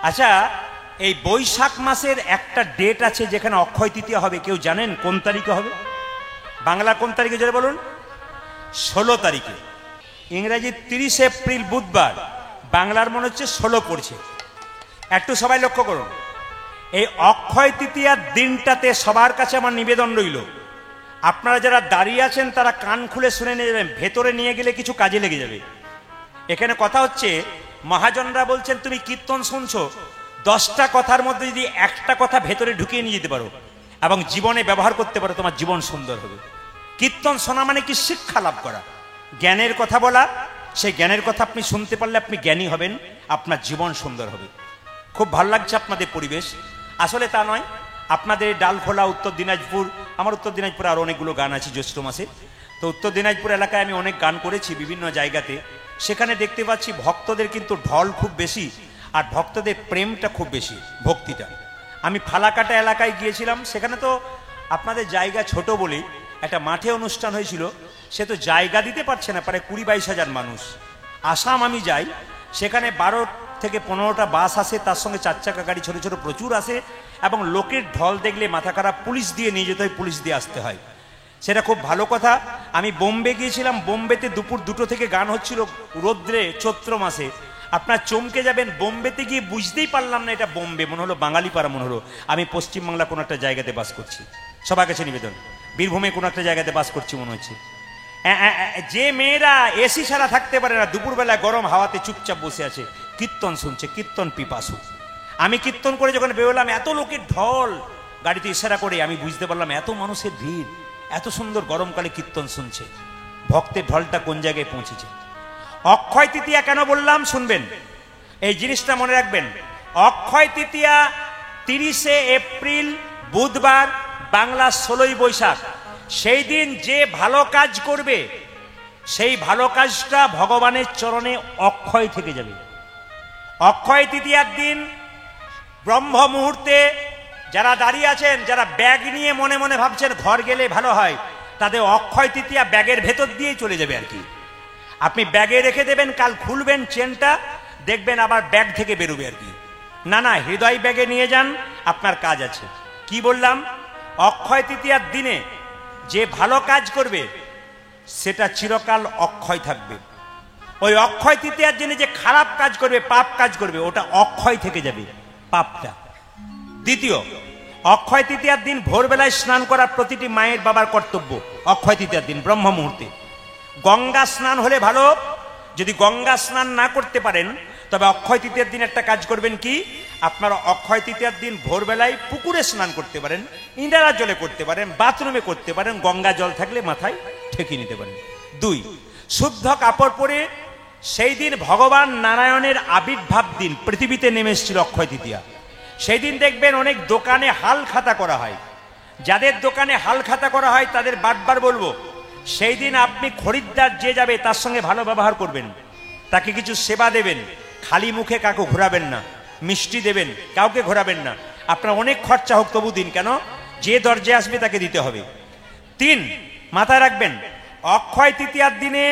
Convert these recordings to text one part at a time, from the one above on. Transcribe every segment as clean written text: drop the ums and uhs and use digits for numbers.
আচ্ছা, এই বৈশাখ মাসের একটা ডেট আছে যেখানে অক্ষয় তৃতীয়া হবে, কেউ জানেন কোন তারিখে হবে? বাংলা কোন তারিখে জোরে বলুন? 16 তারিখে। ইংরেজি 30 এপ্রিল বুধবার, বাংলার মনে হচ্ছে 16 পড়ছে। একটু সবাই লক্ষ্য করুন, এই অক্ষয় তৃতীয়ার দিনটাতে সবার কাছে আমার নিবেদন রইল, আপনারা যারা দাঁড়িয়ে আছেন তারা কান খুলে শুনে নিয়ে যাবেন, ভেতরে নিয়ে গেলে কিছু কাজে লেগে যাবে। এখানে কথা হচ্ছে, মহাজনরা বলছেন তুমি কীর্তন শুনছো, 10টা কথার মধ্যে যদি একটা কথা ভেতরে ঢুকিয়ে নিয়ে যেতে পারো এবং জীবনে ব্যবহার করতে পারো, তোমার জীবন সুন্দর হবে। কীর্তন শোনা মানে কি? শিক্ষা লাভ করা, জ্ঞানের কথা বলা। সেই জ্ঞানের কথা আপনি শুনতে পারলে আপনি জ্ঞানী হবেন, আপনার জীবন সুন্দর হবে। খুব ভালো লাগছে আপনাদের পরিবেশ। আসলে তা নয়, আপনাদের ডালখোলা, উত্তর দিনাজপুর, আমার উত্তর দিনাজপুরে আরও অনেকগুলো গান আছে জ্যৈষ্ঠ মাসে। তো উত্তর দিনাজপুর এলাকায় আমি অনেক গান করেছি বিভিন্ন জায়গাতে। সেখানে দেখতে পাচ্ছি ভক্তদের কিন্তু ঢল খুব বেশি, আর ভক্তদের প্রেমটা খুব বেশি, ভক্তিটা। আমি ফালাকাটা এলাকায় গিয়েছিলাম, সেখানে তো আপনাদের জায়গা ছোট বলেই একটা মাঠে অনুষ্ঠান হয়েছিল, সে তো জায়গা দিতে পারছে না, প্রায় 20-22 হাজার মানুষ। আসাম আমি যাই, সেখানে 12 থেকে 15টা বাস আসে, তার সঙ্গে 4 চাকা গাড়ি ছোট ছোট প্রচুর আসে, এবং লোকের ঢল দেখলে মাথা খারাপ, পুলিশ দিয়ে নিয়ে যেতে হয়, পুলিশ দিয়ে আসতে হয়। সেটা খুব ভালো কথা। আমি বোম্বে গিয়েছিলাম, বোম্বেতে দুপুর 2টো থেকে গান হচ্ছিল রৌদ্রে, চৈত্র মাসে। আপনার চমকে যাবেন, বোম্বেতে গিয়ে বুঝতেই পারলাম না এটা বোম্বে, মনে হলো বাঙালি পাড়া, মনে হলো আমি পশ্চিমবাংলা কোনো একটা জায়গাতে বাস করছি। সবার কাছে নিবেদন, বীরভূমে কোনো একটা জায়গাতে বাস করছি মনে হচ্ছে। যে মেয়েরা এসি ছাড়া থাকতে পারে না, দুপুরবেলা গরম হাওয়াতে চুপচাপ বসে আছে, কীর্তন শুনছে, কীর্তন পিপাসু। আমি কীর্তন করে যখন বেরোলাম, এত লোকের ঢল, গাড়িতে ইশারা করে আমি বুঝতে পারলাম এত মানুষের ভিড়, এত সুন্দর গরমকালে কীর্তন শুনছে, ভক্তের ঢলটা কোন জায়গায় পৌঁছেছে। অক্ষয় তৃতীয়া কেন বললাম শুনবেন, এই জিনিসটা মনে রাখবেন। অক্ষয় তৃতীয়া 30 এপ্রিল বুধবার, বাংলা 16ই বৈশাখ। সেই দিন যে ভালো কাজ করবে, সেই ভালো কাজটা ভগবানের চরণে অক্ষয় থেকে যাবে। অক্ষয় তৃতীয়ার দিন ব্রহ্ম মুহূর্তে যারা দাঁড়িয়ে আছেন, যারা ব্যাগ নিয়ে মনে মনে ভাবছেন ঘর গেলে ভালো হয়, তাদের অক্ষয় তৃতীয়া ব্যাগের ভেতর দিয়েই চলে যাবে আর কি। আপনি ব্যাগে রেখে দেবেন, কাল খুলবেন চেনটা, দেখবেন আবার ব্যাগ থেকে বেরোবে আর কি। না না, হৃদয় ব্যাগে নিয়ে যান, আপনার কাজ আছে। কি বললাম? অক্ষয় তৃতীয়ার দিনে যে ভালো কাজ করবে সেটা চিরকাল অক্ষয় থাকবে। ওই অক্ষয় তৃতীয়ার দিনে যে খারাপ কাজ করবে, পাপ কাজ করবে, ওটা অক্ষয় থেকে যাবে, পাপটা। দ্বিতীয়, অক্ষয় তৃতীয়ার দিন ভোরবেলায় স্নান করা প্রতিটি মায়ের বাবার কর্তব্য। অক্ষয় তৃতীয়ার দিন ব্রহ্ম মুহূর্তে গঙ্গা স্নান হলে ভালো। যদি গঙ্গা স্নান না করতে পারেন, তবে অক্ষয় তৃতীয়ার দিন একটা কাজ করবেন কি, আপনারা অক্ষয় তৃতীয়ার দিন ভোরবেলায় পুকুরে স্নান করতে পারেন, ইন্দারা জলে করতে পারেন, বাথরুমে করতে পারেন, গঙ্গা জল থাকলে মাথায় ঠেকিয়ে নিতে পারেন। 2, শুদ্ধ কাপড় পরে, সেই দিন ভগবান নারায়ণের আবির্ভাব দিন, পৃথিবীতে নেমে এসেছিল অক্ষয় তৃতীয়া। সেই দিন দেখবেন অনেক দোকানে হাল খাতা করা হয়। যাদের দোকানে হাল খাতা করা হয় তাদের বারবার বলবো, সেই দিন আপনি খরিদ্দার যে যাবে তার সঙ্গে ভালো ব্যবহার করবেন, তাকে কিছু সেবা দেবেন, খালি মুখে কাউকে ঘোরাবেন না, মিষ্টি দেবেন, কাউকে ঘোরাবেন না। আপনার অনেক খরচা হোক তবু দিন, কেন? যে দরজায় আসবে তাকে দিতে হবে। 3, মাথায় রাখবেন, অক্ষয় তৃতীয়ার দিনে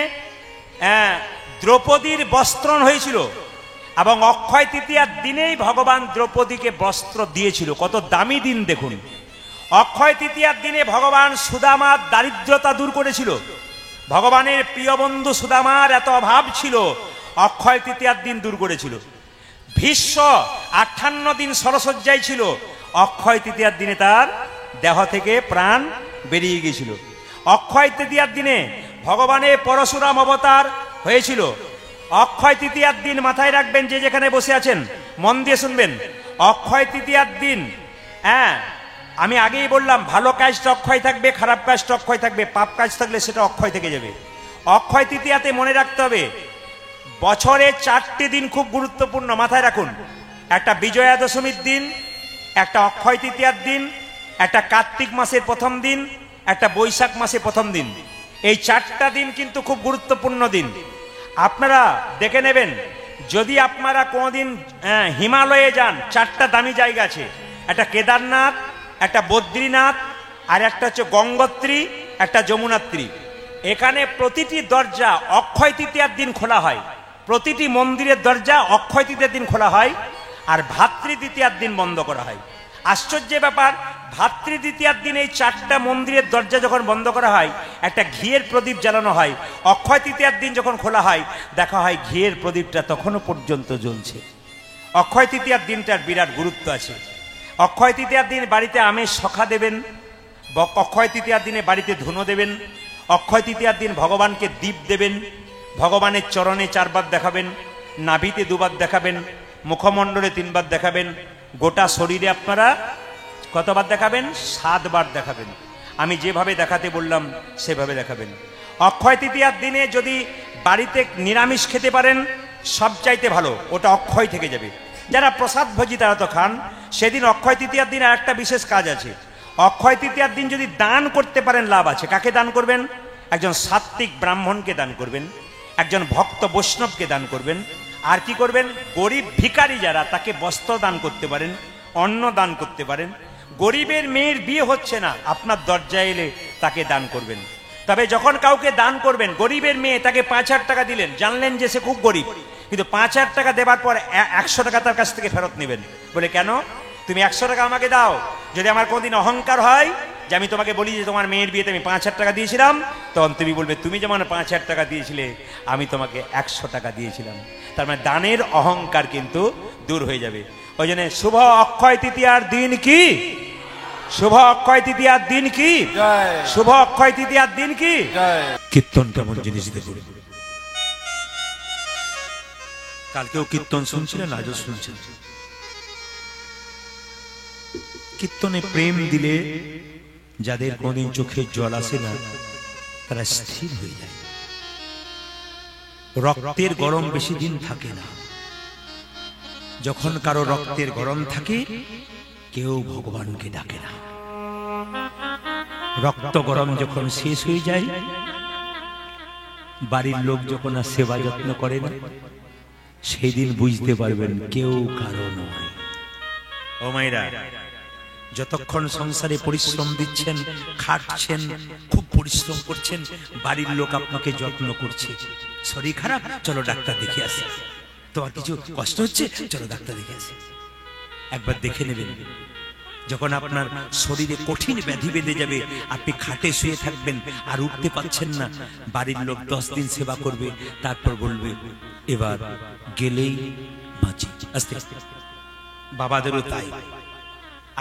দ্রৌপদীর বস্ত্রণ হয়েছিল, এবং অক্ষয় তৃতীয়ার দিনেই ভগবান দ্রৌপদীকে বস্ত্র দিয়েছিল। কত দামি দিন দেখুন। অক্ষয় তৃতীয়ার দিনে ভগবান সুদামার দারিদ্রতা দূর করেছিল। ভগবানের প্রিয় বন্ধু সুদামার এত অভাব ছিল, অক্ষয় তৃতীয়ার দিন দূর করেছিল। ভীষ্ম 58 দিন শরশয্যায় ছিল, অক্ষয় তৃতীয়ার দিনে তার দেহ থেকে প্রাণ বেরিয়ে গিয়েছিল। অক্ষয় তৃতীয়ার দিনে ভগবানের পরশুরাম অবতার হয়েছিল। অক্ষয় তৃতীয়ার দিন মাথায় রাখবেন, যে যেখানে বসে আছেন মন দিয়ে শুনবেন। অক্ষয় তৃতীয়ার দিন, আমি আগেই বললাম, ভালো কাজটা অক্ষয় থাকবে, খারাপ কাজটা অক্ষয় থাকবে, পাপ কাজ থাকলে সেটা অক্ষয় থেকে যাবে। অক্ষয় তৃতীয়াতে মনে রাখতে হবে, বছরে 4টি দিন খুব গুরুত্বপূর্ণ, মাথায় রাখুন। একটা বিজয়া দশমীর দিন, একটা অক্ষয় তৃতীয়ার দিন, একটা কার্তিক মাসের প্রথম দিন, একটা বৈশাখ মাসের প্রথম দিন। এই 4টা দিন কিন্তু খুব গুরুত্বপূর্ণ দিন। আপনারা দেখে নেবেন, যদি আপনারা কোনোদিন হিমালয়ে যান, 4টা দামি জায়গা আছে, একটা কেদারনাথ, একটা বদ্রীনাথ, আর একটা হচ্ছে গঙ্গোত্রী, একটা যমুনাত্রী। এখানে প্রতিটি দরজা অক্ষয় তৃতীয়ার দিন খোলা হয়, প্রতিটি মন্দিরের দরজা অক্ষয় তৃতীয়ার দিন খোলা হয়। আর ভাতৃদ্বিতীয়ার দিন বন্ধ করা হয়। আশ্চর্যের ব্যাপার, ভাতৃদ্বিতীয়ার দিন এই 4টা মন্দিরের দরজা যখন বন্ধ করা হয়, একটা ঘিয়ের প্রদীপ জ্বালানো হয়। অক্ষয় তৃতীয়ার দিন যখন খোলা হয়, দেখা হয় ঘিয়ের প্রদীপটা তখনও পর্যন্ত জ্বলছে। অক্ষয় তৃতীয়ার দিনটার বিরাট গুরুত্ব আছে। অক্ষয় তৃতীয়ার দিন বাড়িতে আমের শখা দেবেন, অক্ষয় তৃতীয়ার দিনে বাড়িতে ধুনো দেবেন, অক্ষয় তৃতীয়ার দিন ভগবানকে দীপ দেবেন, ভগবানের চরণে 4 বার দেখাবেন, নাভিতে 2 বার দেখাবেন, মুখমণ্ডলে 3 বার দেখাবেন, গোটা শরীরে আপনারা কতবার দেখাবেন? 7 বার দেখাবেন। আমি যেভাবে দেখাতে বললাম সেভাবে দেখাবেন। অক্ষয় তৃতীয়ার দিনে যদি বাড়িতে নিরামিষ খেতে পারেন সবচাইতে ভালো, ওটা অক্ষয় থেকে যাবে। যারা প্রসাদ ভোজী তারা তো খান। সেদিন অক্ষয় তৃতীয়ার দিন আর একটা বিশেষ কাজ আছে। অক্ষয় তৃতীয়ার দিন যদি দান করতে পারেন লাভ আছে। কাকে দান করবেন? একজন সাত্ত্বিক ব্রাহ্মণকে দান করবেন, একজন ভক্ত বৈষ্ণবকে দান করবেন, আর কি করবেন? গরিব ভিখারি যারা, তাকে বস্ত্র দান করতে পারেন, অন্ন দান করতে পারেন। গরিবের মেয়ের বিয়ে হচ্ছে না, আপনার দরজায় এলে তাকে দান করবেন। তবে যখন কাউকে দান করবেন, গরিবের মেয়ে, তাকে 5,000 টাকা দিলেন, জানলেন যে সে খুব গরিব, কিন্তু 5,000 টাকা দেবার পর 100 টাকা তার কাছ থেকে ফেরত নেবেন। বলে কেন? তুমি 100 টাকা আমাকে দাও, যদি আমার কোনদিন অহংকার হয় যে আমি তোমাকে বলি যে তোমার মেয়ের বিয়েতে আমি 5,000 টাকা দিয়েছিলাম, তখন তুমি বলবে তুমি যেমন 5,000 টাকা দিয়েছিলে আমি তোমাকে 100 টাকা দিয়েছিলাম। তার মানে দানের অহংকার কিন্তু দূর হয়ে যাবে। ওই জন্য শুভ অক্ষয় তৃতীয়ার দিন কি? শুভ অক্ষয় তৃতীয়ার দিন কি? শুভ অক্ষয় তৃতীয়ার দিন কি? কীর্তন কেমন জিনিস দেখুন। কালকেও কীর্তন শুনছিলেন, আজও শুনছেন। কীর্তনে প্রেম দিলে যাদের কোনদিন চোখে জল আসে না তারা স্থির হয়ে যায়। রক্তের গরম বেশি দিন থাকে না। যখন কারো রক্তের গরম থাকে কেউ ভগবানকে ডাকে না। রক্ত গরম যখন শেষ হয়ে যায়, বাড়ির লোক যখন আর সেবা যত্ন করে না, সেই দিন বুঝতে পারবেন কেউ কারো নয়। ও মায়েরা, যতক্ষণ সংসারে পরিশ্রম দিচ্ছেন, খাটছেন, খুব পরিশ্রম করছেন, বাড়ির লোক আপনাকে যত্ন করছে। শরীর খারাপ, চলো ডাক্তার দেখে আসি। তোমার কিছু কষ্ট হচ্ছে, চলো ডাক্তার দেখে আসি। একবার দেখে নেবেন। যখন আপনার শরীরে কঠিন ব্যাধি বেঁধে যাবে, আপনি খাটে শুয়ে থাকবেন আর উঠতে পারছেন না, বাড়ির লোক 10 দিন সেবা করবে, তারপর বলবে এবার গেলেই বাঁচি। আস্তে আস্তে বাবাদেরও তাই।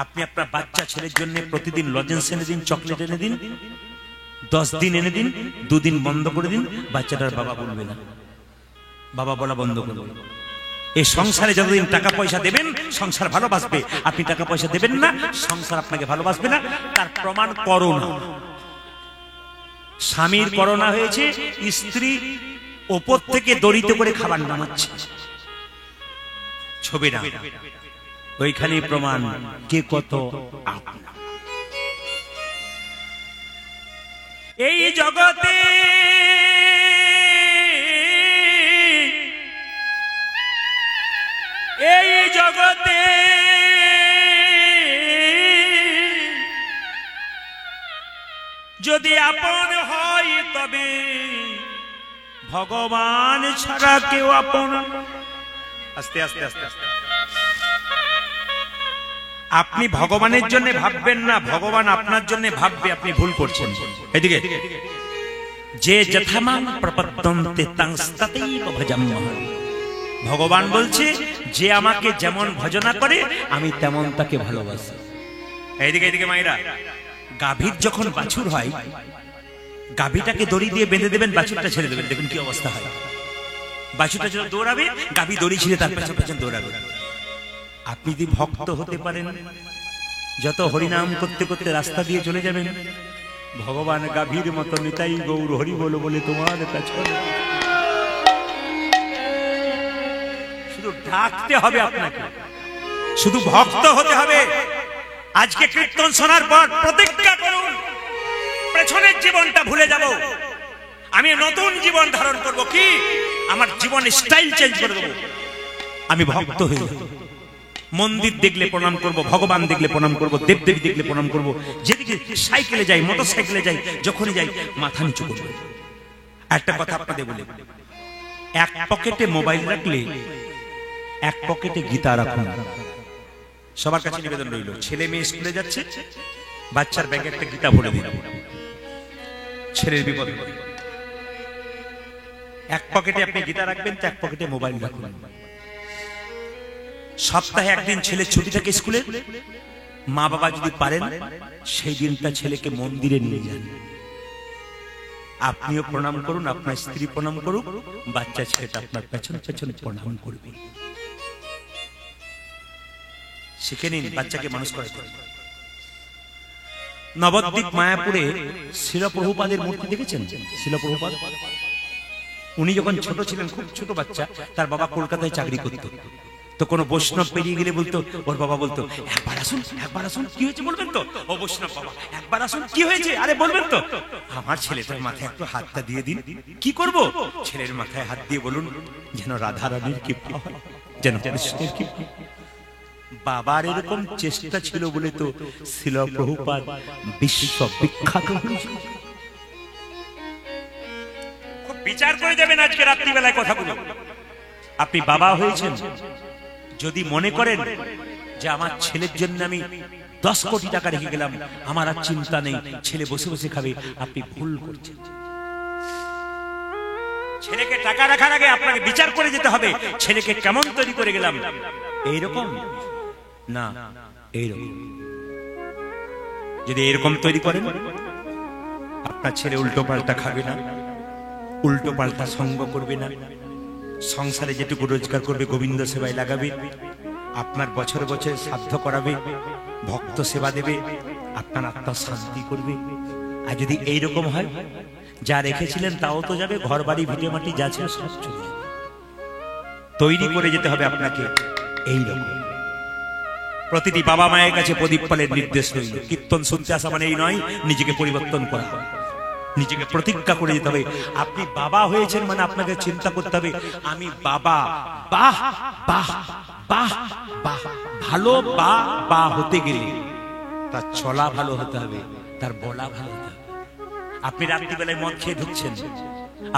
আপনি আপনার বাচ্চা ছেলের জন্য প্রতিদিন লজেন্স এনে দিন, চকলেট এনে দিন, 10 দিন এনে দিন, 2 দিন বন্ধ করে দিন, বাচ্চাটার বাবা বলবে না, বাবা বলা বন্ধ করবে। এই সংসারে যতদিন টাকা পয়সা দেবেন সংসার ভালোবাসবে, আপনি টাকা পয়সা দেবেন না সংসার আপনাকে ভালোবাসবে না। তার প্রমাণ করোনা। স্বামীর করোনা হয়েছে, স্ত্রী ওপর থেকে দড়িতে করে খাবার নামাচ্ছে, ছবি না, ওইখানে প্রমাণ কে কত আপনা। এই জগতে এই জগতে যদি আপন হয় তবে ভগবান ছাড়া কেউ আপন। আস্তে আস্তে আস্তে আস্তে। আপনি ভগবানের জন্য ভাববেন না, ভগবান আপনার জন্য ভাববে, আপনি ভুল করছেন। এদিকে যে যথামাং প্রপদ্যন্তে তংস্ততৈব ভজাম্যহং। ভগবান বলছে যে আমাকে যেমন ভজনা করে আমি তেমন তাকে ভালোবাসি। এইদিকে এইদিকে মায়েরা, গাভীর যখন বাছুর হয়, গাভীটাকে দড়ি দিয়ে বেঁধে দেবেন, বাছুরটা ছেড়ে দেবেন, দেখুন কি অবস্থা হয়। বাছুরটা যখন দৌড়াবে, গাভী দড়ি ছিঁড়ে তার পেছন পেছন দৌড়াবে। আপনি যদি ভক্ত হতে পারেন, যত হরিনাম করতে করতে রাস্তা দিয়ে চলে যাবেন, ভগবান গাভীর মতো নিতাই গৌর হরি বলো বলে তোমার পেছনে শুধু ডাকতে হবে আপনাকে, শুধু ভক্ত হতে হবে। আজকে কীর্তন শোনার পর প্রতিজ্ঞা করুন, পেছনের জীবনটা ভুলে যাব, আমি নতুন জীবন ধারণ করব। কি? আমার জীবনের স্টাইল চেঞ্জ করে দেব। আমি ভক্ত হয়ে যাব। মন্দির দেখলে প্রণাম করব, ভগবান দেখলে প্রণাম করব, দেবদেবী দেখলে প্রণাম করব। যেদিকে সাইকেলে যাই, মোটর সাইকেলে যাই, যখনই যাই মাথা নিচু করব। একটা কথা আপনাদের বলি, এক পকেটে মোবাইল রাখলে এক পকেটে গীতা রাখুন। সবার কাছে নিবেদন রইল, ছেলে মেয়ে স্কুলে যাচ্ছে, বাচ্চার ব্যাগে একটা গীতা ভরে দিন, ছেলের বিপদ। এক পকেটে আপনি গীতা রাখবেন, তো এক পকেটে মোবাইল রাখুন। সপ্তাহে একদিন ছেলের ছুটি থাকে স্কুলে, মা বাবা যদি পারেন সেই দিনটা ছেলেকে মন্দিরে নিয়ে যান। আপনিও প্রণাম করুন, আপনার স্ত্রী প্রণাম করুক, বাচ্চা ছেলেটা আপনার পেছন পেছন প্রণাম করবে। শিখে নিন, বাচ্চাকে মানুষ করাতে। নবদ্বীপ মায়াপুরে শিল প্রভুপাদের মূর্তি দেখেছেন? শিল প্রভুপাদ, উনি যখন ছোট ছিলেন, খুব ছোট বাচ্চা, তার বাবা কলকাতায় চাকরি করত। তো কোনো বৈষ্ণব পেরিয়ে গেলে বলতো, ওর বাবা বলতো, একবার আসুন, একবার আসুন, কি হয়েছে বলবেন তো? ও বৈষ্ণব বাবা, একবার আসুন, কি হয়েছে, আরে বলবেন তো? আমার ছেলেটার মাথায় একটু হাতটা দিয়ে দিন। কি করব? ছেলের মাথায় হাত দিয়ে বলুন, যেন রাধা রানীর কৃপা হয়, যেন কৃষ্ণের কৃপা। বাবার এরকম চেষ্টা ছিল বলে তো শিল প্রভুপাদ বিশ্ব বিখ্যাত হয়েছিল। খুব বিচার করে যাবেন আজকে রাত্রিবেলায় কথাগুলো। আপনি বাবা হয়েছেন, যদি মনে করেন যে আমার ছেলের জন্য আমি 10 কোটি টাকা রেখে গেলাম, আমার আর চিন্তা নেই, ছেলে বসে বসে খাবে, আপনি ভুল করছেন। ছেলেকে টাকা রাখার আগে আপনাকে বিচার করে যেতে হবে, ছেলেকে কেমন তৈরি করে গেলাম, এইরকম না এইরকম। যদি এরকম তৈরি করেন, আপনার ছেলে উল্টো পাল্টা খাবে না, উল্টো পাল্টা সঙ্গ করবে না, সংসারে যেটুকু রোজগার করবে গোবিন্দ সেবায় লাগাবে, আপনার বছর বছর শ্রাদ্ধ করাবে, ভক্ত সেবা দেবে, আপনার আত্মা শান্তি করবে। আর যদি এইরকম হয়, যা রেখেছিলেন তাও তো যাবে, ঘর বাড়ি ভিটে মাটি যা ছিল সব চলে যাবে। তৈরি করে যেতে হবে আপনাকে এইরকম। প্রতিটি বাবা মায়ের কাছে প্রদীপ পালের নির্দেশ রইল, কীর্তন শুনতে আসা মানে এই নয় নিজেকে পরিবর্তন করা, নিজেকে প্রতিজ্ঞা করে যেতে হবে। আপনি বাবা হয়েছেন মানে আপনাকে চিন্তা করতে হবে, আমি বাবা। বাহ বাহ বাহ বাহ। ভালো বা হতে গেলে তার চলা ভালো হতে হবে, তার বলা ভালো হতে হবে। আপনি রাত্রিবেলায় মদ খেয়ে ঢুকছেন,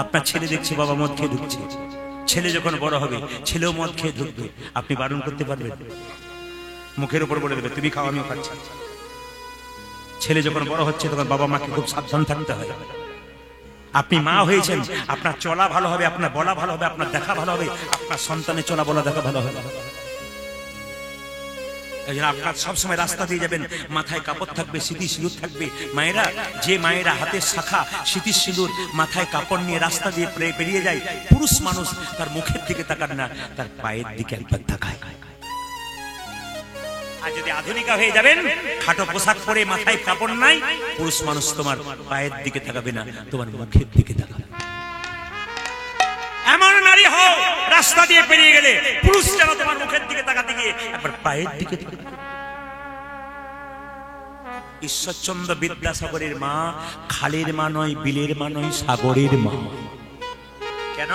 আপনার ছেলে দেখছে বাবা মদ খেয়ে ঢুকছে, ছেলে যখন বড় হবে ছেলেও মদ খেয়ে ঢুকবে, আপনি বারণ করতে পারবেন? মুখের উপর বলে দেবে, তুমি খাও আমিও খাচ্ছি। ছেলে যখন বড় হচ্ছে তখন বাবা মাকে খুব সাবধান থাকতে হয়। আপনি মা হয়েছেন, আপনার চলা ভালো হবে, আপনার বলা ভালো হবে, আপনার দেখা ভালো হবে, আপনার সন্তানের চলা বলা দেখা ভালো হবে। আপনার সবসময় রাস্তা দিয়ে যাবেন, মাথায় কাপড় থাকবে, স্মৃতি সিঁদুর থাকবে। মায়েরা, যে মায়েরা হাতের শাখা স্মৃতি সিঁদুর মাথায় কাপড় নিয়ে রাস্তা দিয়ে বেরিয়ে যায়, পুরুষ মানুষ তার মুখের দিকে তাকান না, তার পায়ের দিকে একবার তাকায়। আর যদি আধুনিকা হয়ে যাবেন, খাটো পোশাক পরে মাথায় কাপড় নাই, পুরুষ মানুষ তোমার পায়ের দিকে তাকাবে না, তোমার মুখের দিকে তাকাবে। এমন নারী হও, রাস্তা দিয়ে পেরিয়ে গেলে পুরুষ যেন তোমার মুখের দিকে তাকাতে গিয়ে একবার পায়ের দিকে তাকাবে। ঈশ্বরচন্দ্র বিদ্যাসাগরের মা খালের মা নয়, বিলের মা নয়, সাগরের মা। কেন?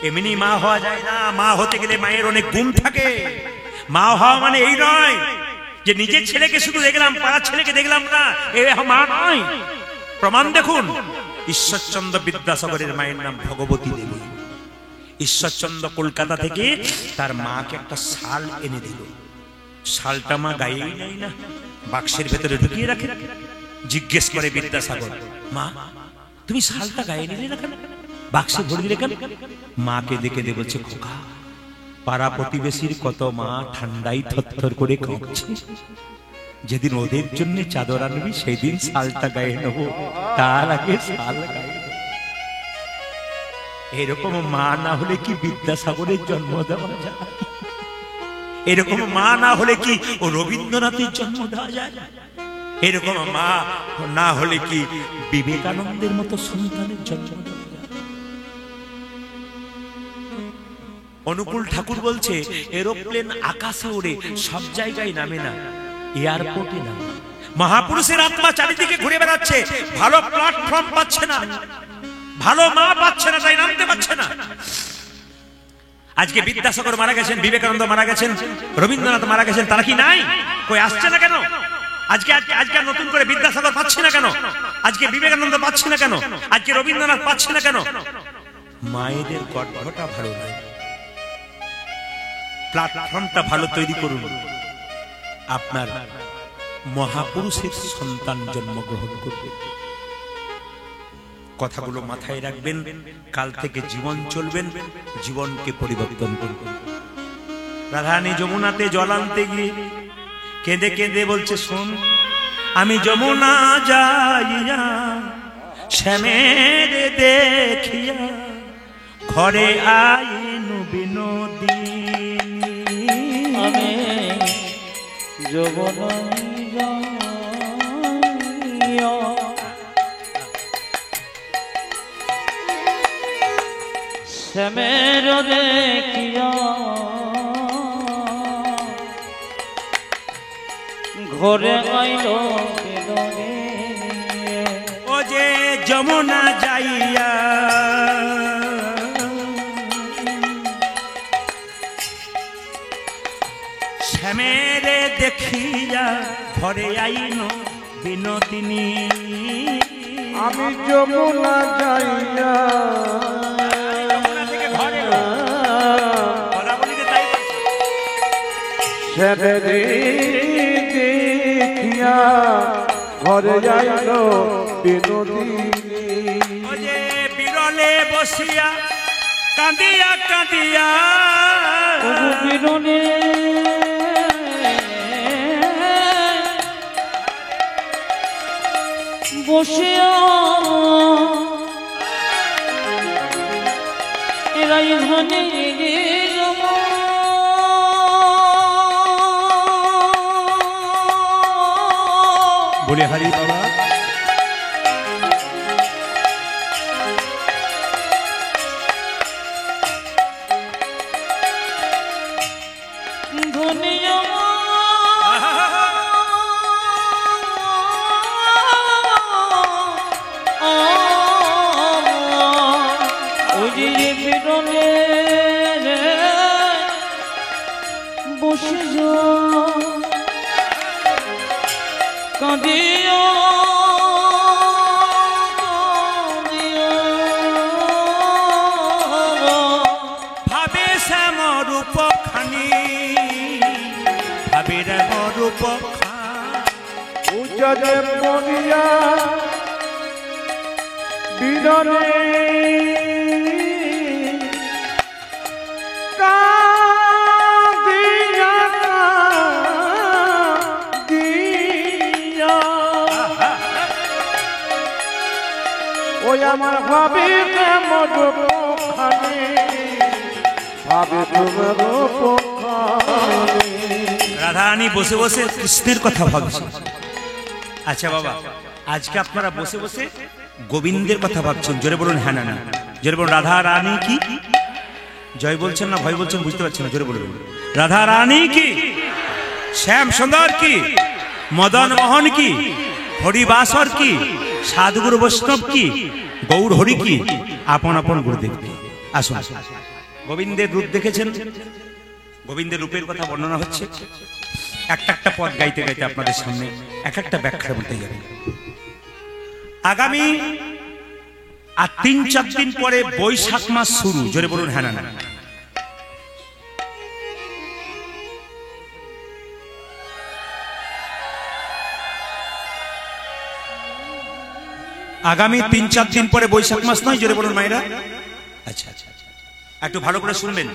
এমনি মা হওয়া যায় না, মা হতে গেলে মায়ের অনেক গুণ থাকে। মা হওয়া মানে এই নয় যে নিজের ছেলেকে শুধু দেখলাম, পাড়ার ছেলেকে দেখলাম না, এ মা নয়। প্রমাণ দেখুন, ঈশ্বরচন্দ্র বিদ্যাসাগরের মায়ের নাম ভগবতী দেবী। ঈশ্বরচন্দ্র কলকাতা থেকে তার মাকে একটা শাল এনে দিল। শালটা মা গায়েই নেয় না, বাক্সের ভেতরে ঢুকিয়ে রাখে। জিজ্ঞেস করে বিদ্যাসাগর, মা তুমি শালটা গায়ে নিলে না কেন, বাক্সে ভরে দিলে কেন? মাকে দেখে দে বলছে, খোকা পাড়া প্রতিবেশীর কত মা ঠান্ডায় থরথর করে কাঁপছে, যেদিন ওদের জন্য চাদর আনবি সেই দিন শালটা গায়ে নেবো, তার আগে শাল গায়ে। এরকম মা না হলে কি বিদ্যাসাগরের জন্ম দেওয়া যায়? এরকম মা না হলে কি ও রবীন্দ্রনাথের জন্ম দেওয়া যায়? এরকম মা না হলে কি বিবেকানন্দের মতো সন্তানের জন্ম দেওয়া যায়? অনুকূল ঠাকুর বলছে, এরোপ্লেন আকাশে ওড়ে, সব জায়গায় নামে না, এয়ারপোর্টে নামে। মহাপুরুষের আত্মা চারিদিকে ঘুরে বেড়াচ্ছে, ভালো প্ল্যাটফর্ম পাচ্ছে না, ভালো মা পাচ্ছে না, তাই নামতে পারছে না। আজকে বিদ্যাসাগর মারা গেছেন, বিবেকানন্দ মারা গেছেন, রবীন্দ্রনাথ মারা গেছেন, তারা কি নাই? কই আসছে না কেন? আজকে আজকে নতুন করে বিদ্যাসাগর পাচ্ছে না কেন? আজকে বিবেকানন্দ পাচ্ছে না কেন? আজকে রবীন্দ্রনাথ পাচ্ছে না কেন? মায়েদের গর্ভটা ভালো নয়। প্ল্যাটফর্মটা ভালো তৈরি করুন, আপনার মহাপুরুষের সন্তান জন্মগ্রহণ করবে। কথাগুলো মাথায় রাখবেন, কাল থেকে জীবন চলবেন, জীবনকে পরিবর্তন করবেন। রাধারানী যমুনাতে জল আনতে গিয়ে কেঁদে কেঁদে বলছে, শোন আমি যমুনা যাইয়া শ্যামের দেখিয়া ঘরে আইনু বিনোদিনী। আমি যমুনা যাইয়া শ্যামের দেখিয়া ঘরে আইল ও যে যমুনা যাইয়া শ্যামের দেখিয়া ঘরে আইন বিনোদিনী। আমি যমুনা যাইয়া শ্যামের দেখিয়া ঘরে আইল বিনোদিনী। ও যে বিরলে বসিয়া কাঁদিয়া কাঁদিয়া বিনোদিনী বসিয়া এরাই ধনী বলে হারি বাবা। কাঁদিয়া ভাবে শ্যাম রূপ খানি, ভাবে রাম রূপ উজ্জলে মনিয়া বিরলে কাঁদিয়া কাঁদিয়া ওই আমার ভাবি কেমন রূপখানি, ভাবি তোমার রূপখানি। রাধারানী বসে বসে কৃষ্ণের কথা ভাবছে। আচ্ছা বাবা, আজকে আপনারা বসে বসে গোবিন্দের কথা ভাবছেন। জোরে বলুন হ্যাঁ না না। জোরে বলুন রাধা রানী কি? জয় বলছেন না ভয় বলছেন বুঝতে পারছেন না। জোরে বলুন রাধা রানী কি, শ্যাম সুন্দর কি, মদন মোহন কি, হরিবাসর কি, সাধুগুরু বৈষ্ণব কি, গৌর হরি কি, আপন আপন গুরুদেব কি। আসুন, গোবিন্দের রূপ দেখেছেন? গোবিন্দের রূপের কথা বর্ণনা হচ্ছে। একটা একটা পদ গাইতে গাইতে আপনাদের সামনে এক একটা ব্যাখ্যা বলতে যাবে। আগামী আর ৩-৪ দিন পরে বৈশাখ মাস শুরু। জোরে বলুন হ্যাঁ না না। আগামী ৩-৪ দিন পরে বৈশাখ মাস নয়? জোরে বলুন মায়েরা। আচ্ছা আচ্ছা, একটু ভালো করে শুনবেন।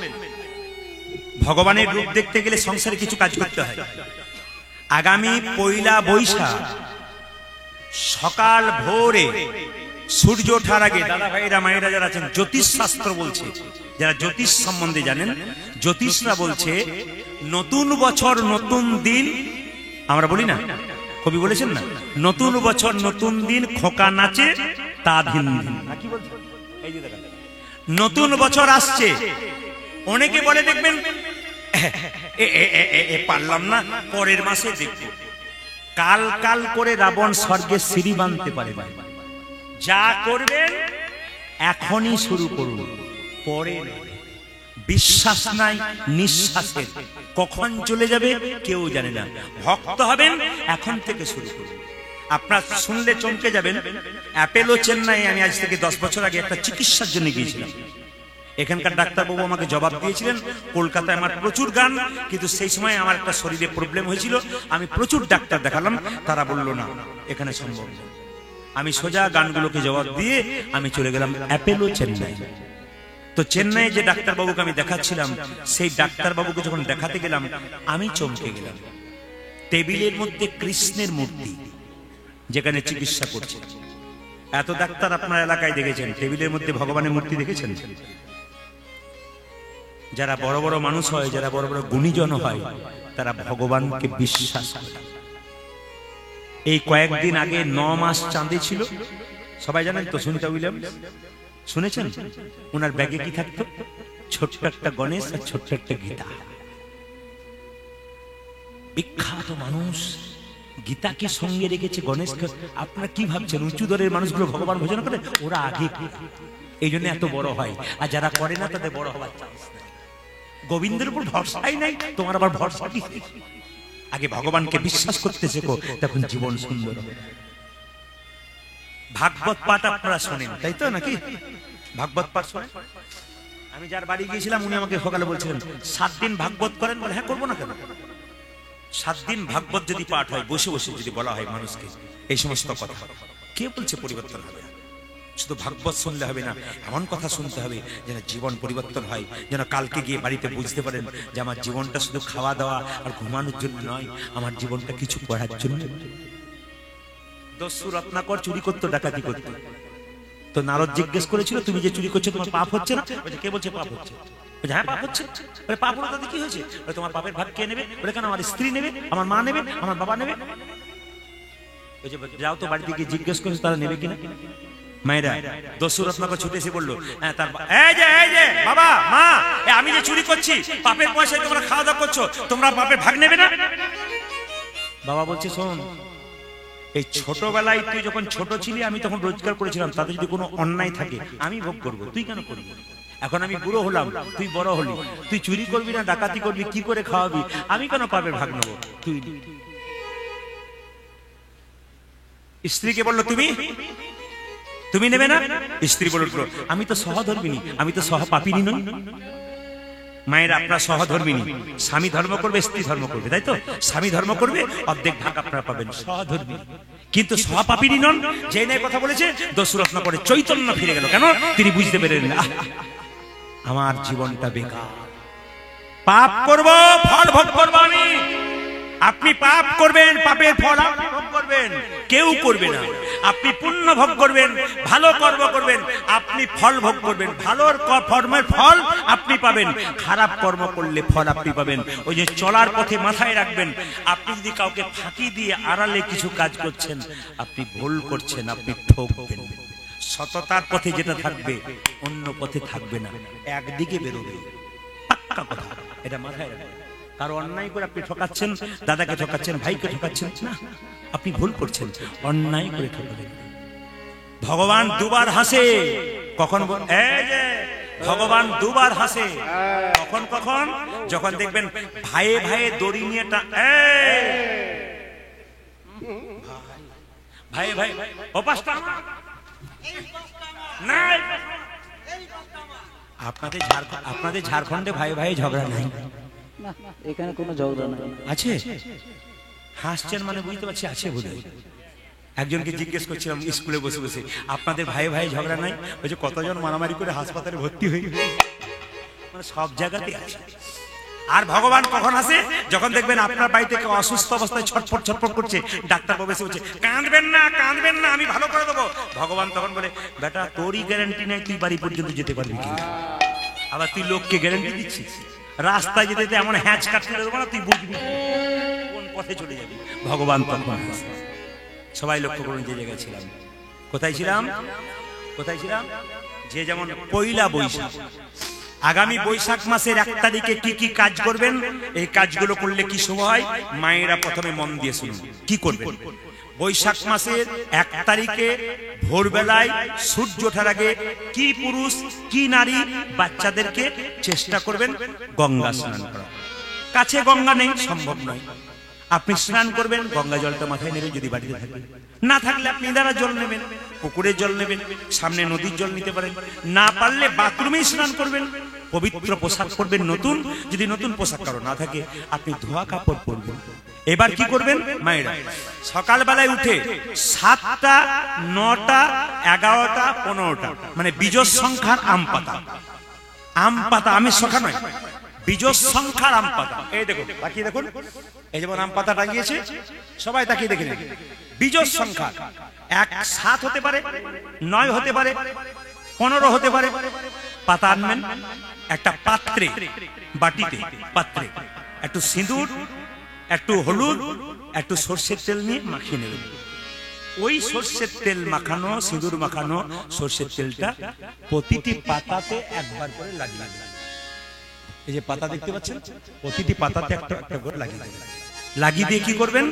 ভগবানের রূপ দেখতে গেলে সংসারে কিছু কাজ করতে হয়। আগামী পয়লা বৈশাখ সকাল ভোরে সূর্য ওঠার আগে দাদা ভাইরা মায়েরা যারা আছেন, জ্যোতিষ শাস্ত্র বলছে, যারা জ্যোতিষ সম্বন্ধে জানেন, জ্যোতিষরা বলছে নতুন বছর নতুন দিন। আমরা বলি না, কবি বলেছেন না, নতুন বছর নতুন দিন খোকা নাচে তা দিন দিন। এই যে দেখেন নতুন বছর আসছে, অনেকে বলে দেখবেন পারলাম না পরের মাসে দেখব। কাল কাল করে রাবণ স্বর্গে সিঁড়ি বাঁধতে পারে না। যা করবেন এখনই শুরু করুন, পরে বিশ্বাস নাই নিঃশ্বাসের, কখন চলে যাবে কেউ জানে না। ভক্ত হবেন এখন থেকে শুরু করুন। আপনার শুনলে চমকে যাবেন। অ্যাপেলো চেন্নাই আমি আজ থেকে 10 বছর আগে একটা চিকিৎসার জন্য গিয়েছিলাম। এখানকার ডাক্তারবাবু আমাকে জবাব দিয়েছিলেন, কলকাতায় আমার প্রচুর গান, কিন্তু সেই সময় আমার একটা শরীরে প্রবলেম হয়েছিল, আমি প্রচুর ডাক্তার দেখালাম, তারা বলল না এখানে সম্ভব না। আমি সোজা গানগুলোকে জবাব দিয়ে আমি চলে গেলাম অ্যাপেলো চেন্নাই। তো চেন্নাই যে ডাক্তারবাবুকে আমি দেখাচ্ছিলাম, সেই ডাক্তারবাবুকে যখন দেখাতে গেলাম আমি চমকে গেলাম। টেবিলের মধ্যে কৃষ্ণের মূর্তি, যেখানে চিকিৎসা করছে। এত ডাক্তার আপনার এলাকায় দেখেছেন, টেবিলের মধ্যে ভগবানের মূর্তি দেখেছেন? যারা বড় বড় মানুষ হয়, যারা বড় বড় গুণীজন হয়, তারা ভগবানকে বিশ্বাস করে। এই কয়েকদিন আগে 9 মাস চাঁদে ছিল, সবাই জানেন তো, সুনিতা উইলিয়ামস শুনেছেন? ওনার ব্যাগে কি থাকতো? ছোট্ট একটা গণেশ আর ছোট্ট একটা গীতা। বিখ্যাত মানুষ, গীতাকে সঙ্গে রেখেছে, গণেশকে। আপনারা কি ভাবছেন উঁচু দরের মানুষগুলো ভগবান ভজন করে? ওরা আগে, এই জন্য এত বড় হয়। আর যারা করে না তাদের বড় হওয়ার চান্স নেই। গোবিন্দের উপর ভরসাই নাই, তোমার আবার ভরসা কি? আগে ভগবানকে বিশ্বাস করতে শেখো, তখন জীবন সুন্দর হবে। ভাগবত পাঠ আপনারা শোনেন তাই তো নাকি? ভাগবত পাঠ শোনেন? আমি যার বাড়ি গিয়েছিলাম উনি আমাকে সকালে বলছিলেন 7 দিন ভাগবত করেন। বলে হ্যাঁ, করবো না কেন? 7 দিন ভাগবত যদি পাঠ হয়, বসে বসে যদি বলা হয় মানুষকে এই সমস্ত কথা, কে বলছে পরিবর্তন হবে? শুধু ভাগবত শুনলে হবে না, এমন কথা শুনতে হবে যেন জীবন পরিবর্তন হয়, যেন কালকে গিয়ে বাড়িতে বুঝতে পারেন যে আমার জীবনটা শুধু খাওয়া দাওয়া আর ঘুমানোর জন্য নয়, আমার জীবনটা কিছু করার জন্য। দস্যু রত্নাকর চুরি করতো, ডাকাতি করতো। তো নারদ জিজ্ঞেস করেছিল, তুমি যে চুরি করছো তোমার পাপ হচ্ছে না? কে বলছে পাপ হচ্ছে? হ্যাঁ পাপ হচ্ছে। পাপ হলো তাতে কি হয়েছে? তোমার পাপের ভাগ কে নেবে? বলে কেন, আমার স্ত্রী নেবে, আমার মা নেবে, আমার বাবা নেবে। যাও তো বাড়িতে গিয়ে জিজ্ঞেস করছো তারা নেবে কিনা। মায়েরা দস্যু রত্নাকর ছুটে এসে বললো, হ্যাঁ তার এই যে বাবা মা, আমি যে চুরি করছি, পাপের পয়সায় তোমরা খাওয়া দাওয়া করছো, তোমরা পাপের ভাগ নেবে না? বাবা বলছে, শোন, এই ছোটবেলায় তুই যখন ছোট ছিলি আমি তখন রোজগার করেছিলাম, তাতে যদি কোনো অন্যায় থাকে আমি ভোগ করবো, তুই কেন করবি? এখন আমি বুড়ো হলাম, তুই বড় হলি, তুই চুরি করবি না ডাকাতি করবি, কি করে খাওয়াবি? আমি কেন পাপের ভাগ নেবো? তুই। স্ত্রীকে বললো, তুমি নেবে না? স্ত্রী বলল, আমি তো সহধর্মিনী, আমি তো সহপাপিনী নই। মায়েরা আপনার সহধর্মিনী, স্বামী ধর্ম করবে, স্ত্রী ধর্ম করবে, তাই তো? স্বামী ধর্ম করবে, অর্ধেক ভাগ আপনারা পাবেন, সহধর্মিনী। কিন্তু সহপাপিনী নন। যে নিয়ে কথা বলেছে দস্যু রত্নাকরের চৈতন্য ফিরে গেল। কেন? তিনি বুঝতে পেরেন না আমার জীবনটা বেকার, পাপ করব, ফল ভোগ করবো আমি। আপনি পাপ করবেন, পাপের ফল আপনি ভোগ করবেন, কেউ করবে না। আপনি পুণ্য ভোগ করবেন, ভালো কর্ম করবেন, আপনি ফল ভোগ করবেন। ভালো কর্মের ফল আপনি পাবেন, খারাপ কর্ম করলে ফল আপনি পাবেন। ওই যে চলার পথে মাথায় রাখবেন, আপনি যদি কাউকে ফাঁকি দিয়ে আড়ালে কিছু কাজ করছেন, আপনি ভুল করছেন, আপনি ঠকবেন। সততার পথে যেটা থাকবে অন্য পথে থাকবে না, একদিকে বেরোবে, পাক্কা কথা, এটা মাথায় রাখবেন। কারো অন্যায় করে আপনি ঠকাচ্ছেন, দাদাকে ঠকাচ্ছেন, ভাইকে ঠকাচ্ছেন না, আপনি ভুল করছেন, অন্যায় করে ঠকাবেন। ভগবান দুবার হাসে, কখন? ভগবান দুবার হাসে, কখন কখন? যখন দেখবেন ভাইয়ে ভাইয়ে দড়ি নিয়ে ভাই ভাই আপনাদের ঝাড়খণ্ডে ভাই ভাই ঝগড়া নাই? না, এখানে কোনো ঝগড়া নাই। আছে? হাসছেন মানে বুঝতে পারছি আছে বোধহয়। একজনকে জিজ্ঞেস করছিলাম স্কুলে বসে বসে, আপনাদের ভাই ভাই ঝগড়া নাই? বলছে কতজন মারামারি করে হাসপাতালে ভর্তি হয়ে গেছে। মানে সব জায়গাতে আছে। আর ভগবান কখন আসে? যখন দেখবেন আপনার বাড়িতে কেউ অসুস্থ অবস্থায় ছটফট ছটফট করছে, ডাক্তার বাবু এসে বলছে কাঁদবেন না, কাঁদবেন না, আমি ভালো করে দেবো। ভগবান তখন বলে, বেটা তোরই গ্যারান্টি নেই তুই বাড়ি পর্যন্ত যেতে পারবি কি? আবার তুই লোককে গ্যারান্টি দিচ্ছিস? রাস্তায় যেতে যেতে এমন হ্যাঁচ কাটতে দেবো না, তুই বুঝবি কোন পথে চলে যাবি। ভগবান তখন সবাই লক্ষ্য করুন যে জায়গায় ছিলাম, কোথায় ছিলাম, কোথায় ছিলাম? যে যেমন পয়লা বৈশাখ, আগামী বৈশাখ মাসের 1 তারিখে কি কি কাজ করবেন, এই কাজগুলো করলে কি শুভ হয়, মায়েরা প্রথমে মন দিয়ে শুনুন কি করবেন। বৈশাখ মাসের 1 তারিখে ভোরবেলায় সূর্য ওঠার আগে কি পুরুষ কি নারী বাচ্চাদেরকে চেষ্টা করবেন গঙ্গা স্নান করা। কাছে গঙ্গা নেই, সম্ভব নয়, আপনি স্নান করবেন, গঙ্গা জলটা মাথায় নেবেন যদি বাড়িতে থাকে, না থাকলে আপনি দ্বারা জল নেবেন, পুকুরের জল নেবেন, সামনে নদীর জল নিতে পারেন, না পারলে বাথরুমেই স্নান করবেন, পবিত্র পোশাক পরবেন নতুন, যদি নতুন পোশাক কারো না থাকে আপনি ধোয়া কাপড় পরবেন। এবার কি করবেন মায়েরা, সকালবেলায় উঠে 7টা 9টা 11টা 15টা মানে বিজোড় সংখ্যার আম পাতা, আম পাতা আমের সংখ্যা নয়, বিজোড় সংখ্যার আম পাতা। এই দেখুন, তাকিয়ে দেখুন, এই যেমন আম পাতা টাঙিয়েছে, সবাই তাকিয়ে দেখে নিন। বিজোড় সংখ্যা 7 হতে পারে, 9 হতে পারে, 15 হতে পারে। পাতা আনবেন, একটা পাত্রে, বাটিতে পাত্রে একটু সিঁদুর, একটু হলুদ, একটু সর্ষের তেল নিয়ে মাখিয়ে নেবেন। ওই সর্ষের তেল মাখানো, সিঁদুর মাখানো সর্ষের তেলটা প্রতিটি পাতাতে একবার করে লাগিয়ে দেবেন। এই যে পাতা দেখতে পাচ্ছেন, প্রতিটি পাতাতে একটা একটা করে লাগিয়ে দেবেন। লাগিয়ে দিয়ে কি করবেন,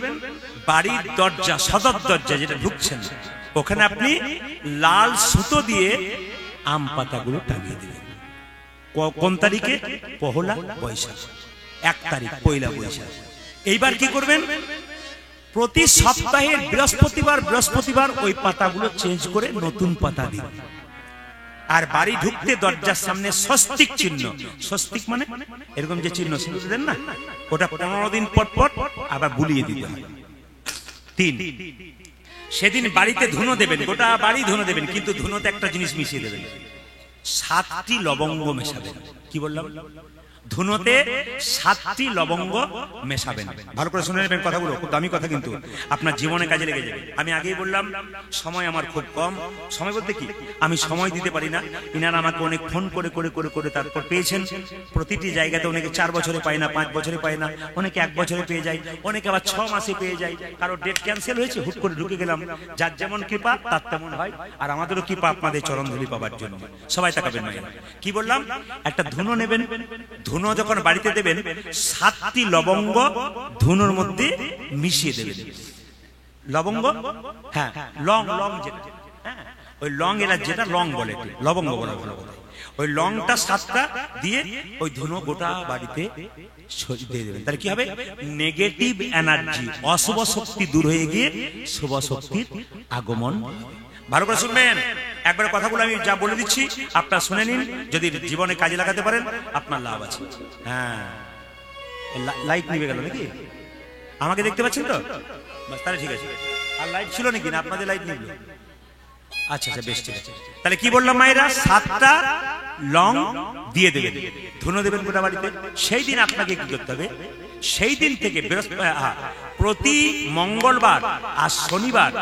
বাড়ির দরজা, সদর দরজা যেটা ঢুকছেন, ওখানে আপনি লাল সুতো দিয়ে আম পাতাগুলো টাঙিয়ে দেবেন। কোন তারিখে? পহেলা বৈশাখ, 1 তারিখ, পয়লা বৈশাখ। এইবার কি করবেন, প্রতি সপ্তাহের বৃহস্পতিবার ওই পাতাগুলো চেঞ্জ করে নতুন পাতা দিন। আর বাড়ি ঢুকতে দরজার সামনে স্বস্তিক চিহ্ন, স্বস্তিক মানে এরকম যে চিহ্ন সেগুলো দেন না, ওটা 15 দিন পর পর আবার বুলিয়ে দিতে হবে। 3, সেদিন বাড়িতে ধুনো দেবেন, গোটা বাড়ি ধুনো দেবেন, কিন্তু ধুনোতে একটা জিনিস মিশিয়ে দেবেন, 7টি লবঙ্গ মেশাবেন। কি বললাম? ধুনোতে 7টি লবঙ্গ মেশাবেন। ভালো করে শুনে নেবেন কথাগুলো, খুব দামি কথা, কিন্তু আপনার জীবনে কাজে লেগে যাবে। আমি আগেই বললাম সময় আমার খুব কম। সময় বলতে কি, আমি সময় দিতে পারি না। ইনারা আমাকে অনেক ফোন করে করে করে করে তারপর পেয়েছেন। প্রতিটি জায়গাতে অনেকে 4 বছরে পায় না, 5 বছরে পায় না, অনেকে 1 বছরে পেয়ে যায়, অনেকে আবার 6 মাসে পেয়ে যায়। কারো ডেট ক্যান্সেল হয়েছে, হুট করে ঢুকে গেলাম। যার যেমন কৃপা তার তেমন হয়। আর আমাদেরও কৃপা আপনাদের চরণধুলি পাবার জন্য। সবাই তাকাবেন না। কি বললাম, একটা ধুনো নেবেন, ধুনো যখন বাড়িতে দেবেন 7টি লবঙ্গ ধুনোর মধ্যে মিশিয়ে দেবেন। লবঙ্গ, হ্যাঁ লং, যেটা ওই লং, এরা যেটা লং বলে, লবঙ্গ বলে ভালো কথা, ওই লংটা 7টা দিয়ে ওই ধুনো গোটা বাড়িতে দিয়ে দেবেন। তাহলে কি হবে, নেগেটিভ এনার্জি, অশুভ শক্তি দূর হয়ে গিয়ে শুভ শক্তির আগমন। ভালো করে শুনবেন, একবার কথাগুলো আমি যা বলে দিচ্ছি আপনারা শুনে নিন, যদি জীবনে কাজে লাগাতে পারেন আপনার লাভ আছে। হ্যাঁ, লাইট নিভে গেল নাকি? আমাকে দেখতে পাচ্ছেন তো? বাস, তাহলে ঠিক আছে। আর লাইট ছিল নাকি না আপনাদের? লাইট নিভল? আচ্ছা আচ্ছা, বেশ, ঠিক আছে। তাহলে কি বললাম মায়েরা, 7টা লং দিয়ে দেবেন, ধুনো দেবেন গোটা বাড়িতে। সেই দিন আপনাকে কি করতে হবে, সেই দিন থেকে প্রতি মঙ্গলবার আর শনিবার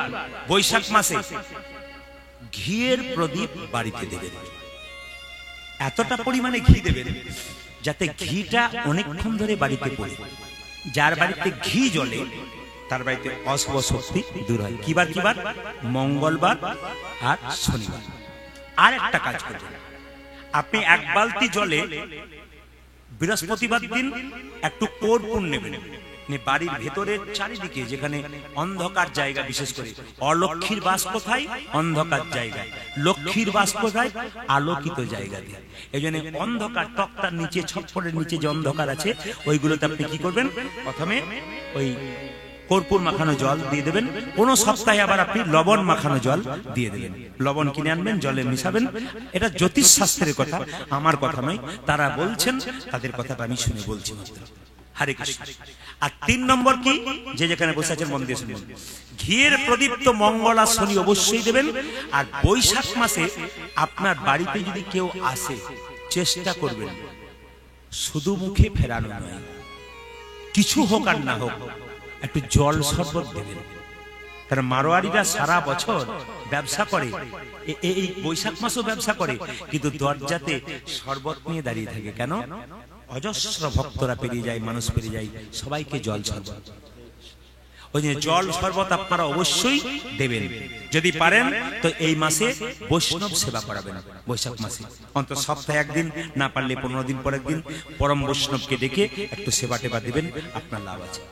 বৈশাখ মাসে ঘিয়ের প্রদীপ বাড়িতে দেবেন। এতটা পরিমাণে ঘি দেবেন যাতে ঘিটা অনেকক্ষণ ধরে বাড়িতে পড়ে। যার বাড়িতে ঘি জ্বলে তার বাড়িতে অশুভ শক্তি দূর হয়। কিবার? মঙ্গলবার আর শনিবার। আর একটা কাজ করবেন, আপনি 1 বালতি জলে বৃহস্পতিবার দিন একটু কর্পূর নেবেন, বাড়ির ভেতরের চারিদিকে যেখানে অন্ধকার জায়গা, বিশেষ করে অলক্ষীর বাস কোথায়? অন্ধকার জায়গায়। লক্ষ্মীর বাস কোথায়? আলোকিত জায়গাতে। এই জন্য অন্ধকার, তক্তার নিচে, ছপ্পরের নিচে যে অন্ধকার আছে ওইগুলোতে আপনি কি করবেন, প্রথমে ওই কর্পূর মাখানো জল দিয়ে দেবেন। কোন সপ্তাহে আবার আপনি লবণ মাখানো জল দিয়ে দেবেন। লবণ কিনে আনবেন, জলে মিশাবেন। এটা জ্যোতিষ শাস্ত্রের কথা, আমার কথা নয়। তারা বলছেন, তাদের কথাটা আমি শুনে বলছি মাত্র। হরে কৃষ্ণ। আর 3 নম্বর কি, যে যেখানে বসে আছেন মন দিয়ে শুনুন, ঘিয়ের প্রদীপ তো মঙ্গল আর শনি অবশ্যই দেবেন। আর বৈশাখ মাসে আপনার বাড়িতে যদি কেউ আসে, চেষ্টা করবেন শুধু মুখে ফেরানো নয়, কিছু হোক আর না হোক একটু জল শরবত দেবেন। তার মারোয়ারিরা সারা বছর ব্যবসা করে, এই বৈশাখ মাসও ব্যবসা করে, কিন্তু দরজাতে শরবত নিয়ে দাঁড়িয়ে থাকে। কেন? অজস্র ভক্তরা পেরিয়ে যায়, মানুষ পেরিয়ে যায়, সবাইকে জল শরবত। ওই যে জল শরবত আপনারা অবশ্যই দেবেন। যদি পারেন তো এই মাসে বৈষ্ণব সেবা করাবেন। বৈশাখ মাসে অন্তত সপ্তাহে 1 দিন, না পারলে 15 দিন পর 1 দিন পরম বৈষ্ণবকে ডেকে একটু সেবা টেবা দেবেন, আপনার লাভ আছে।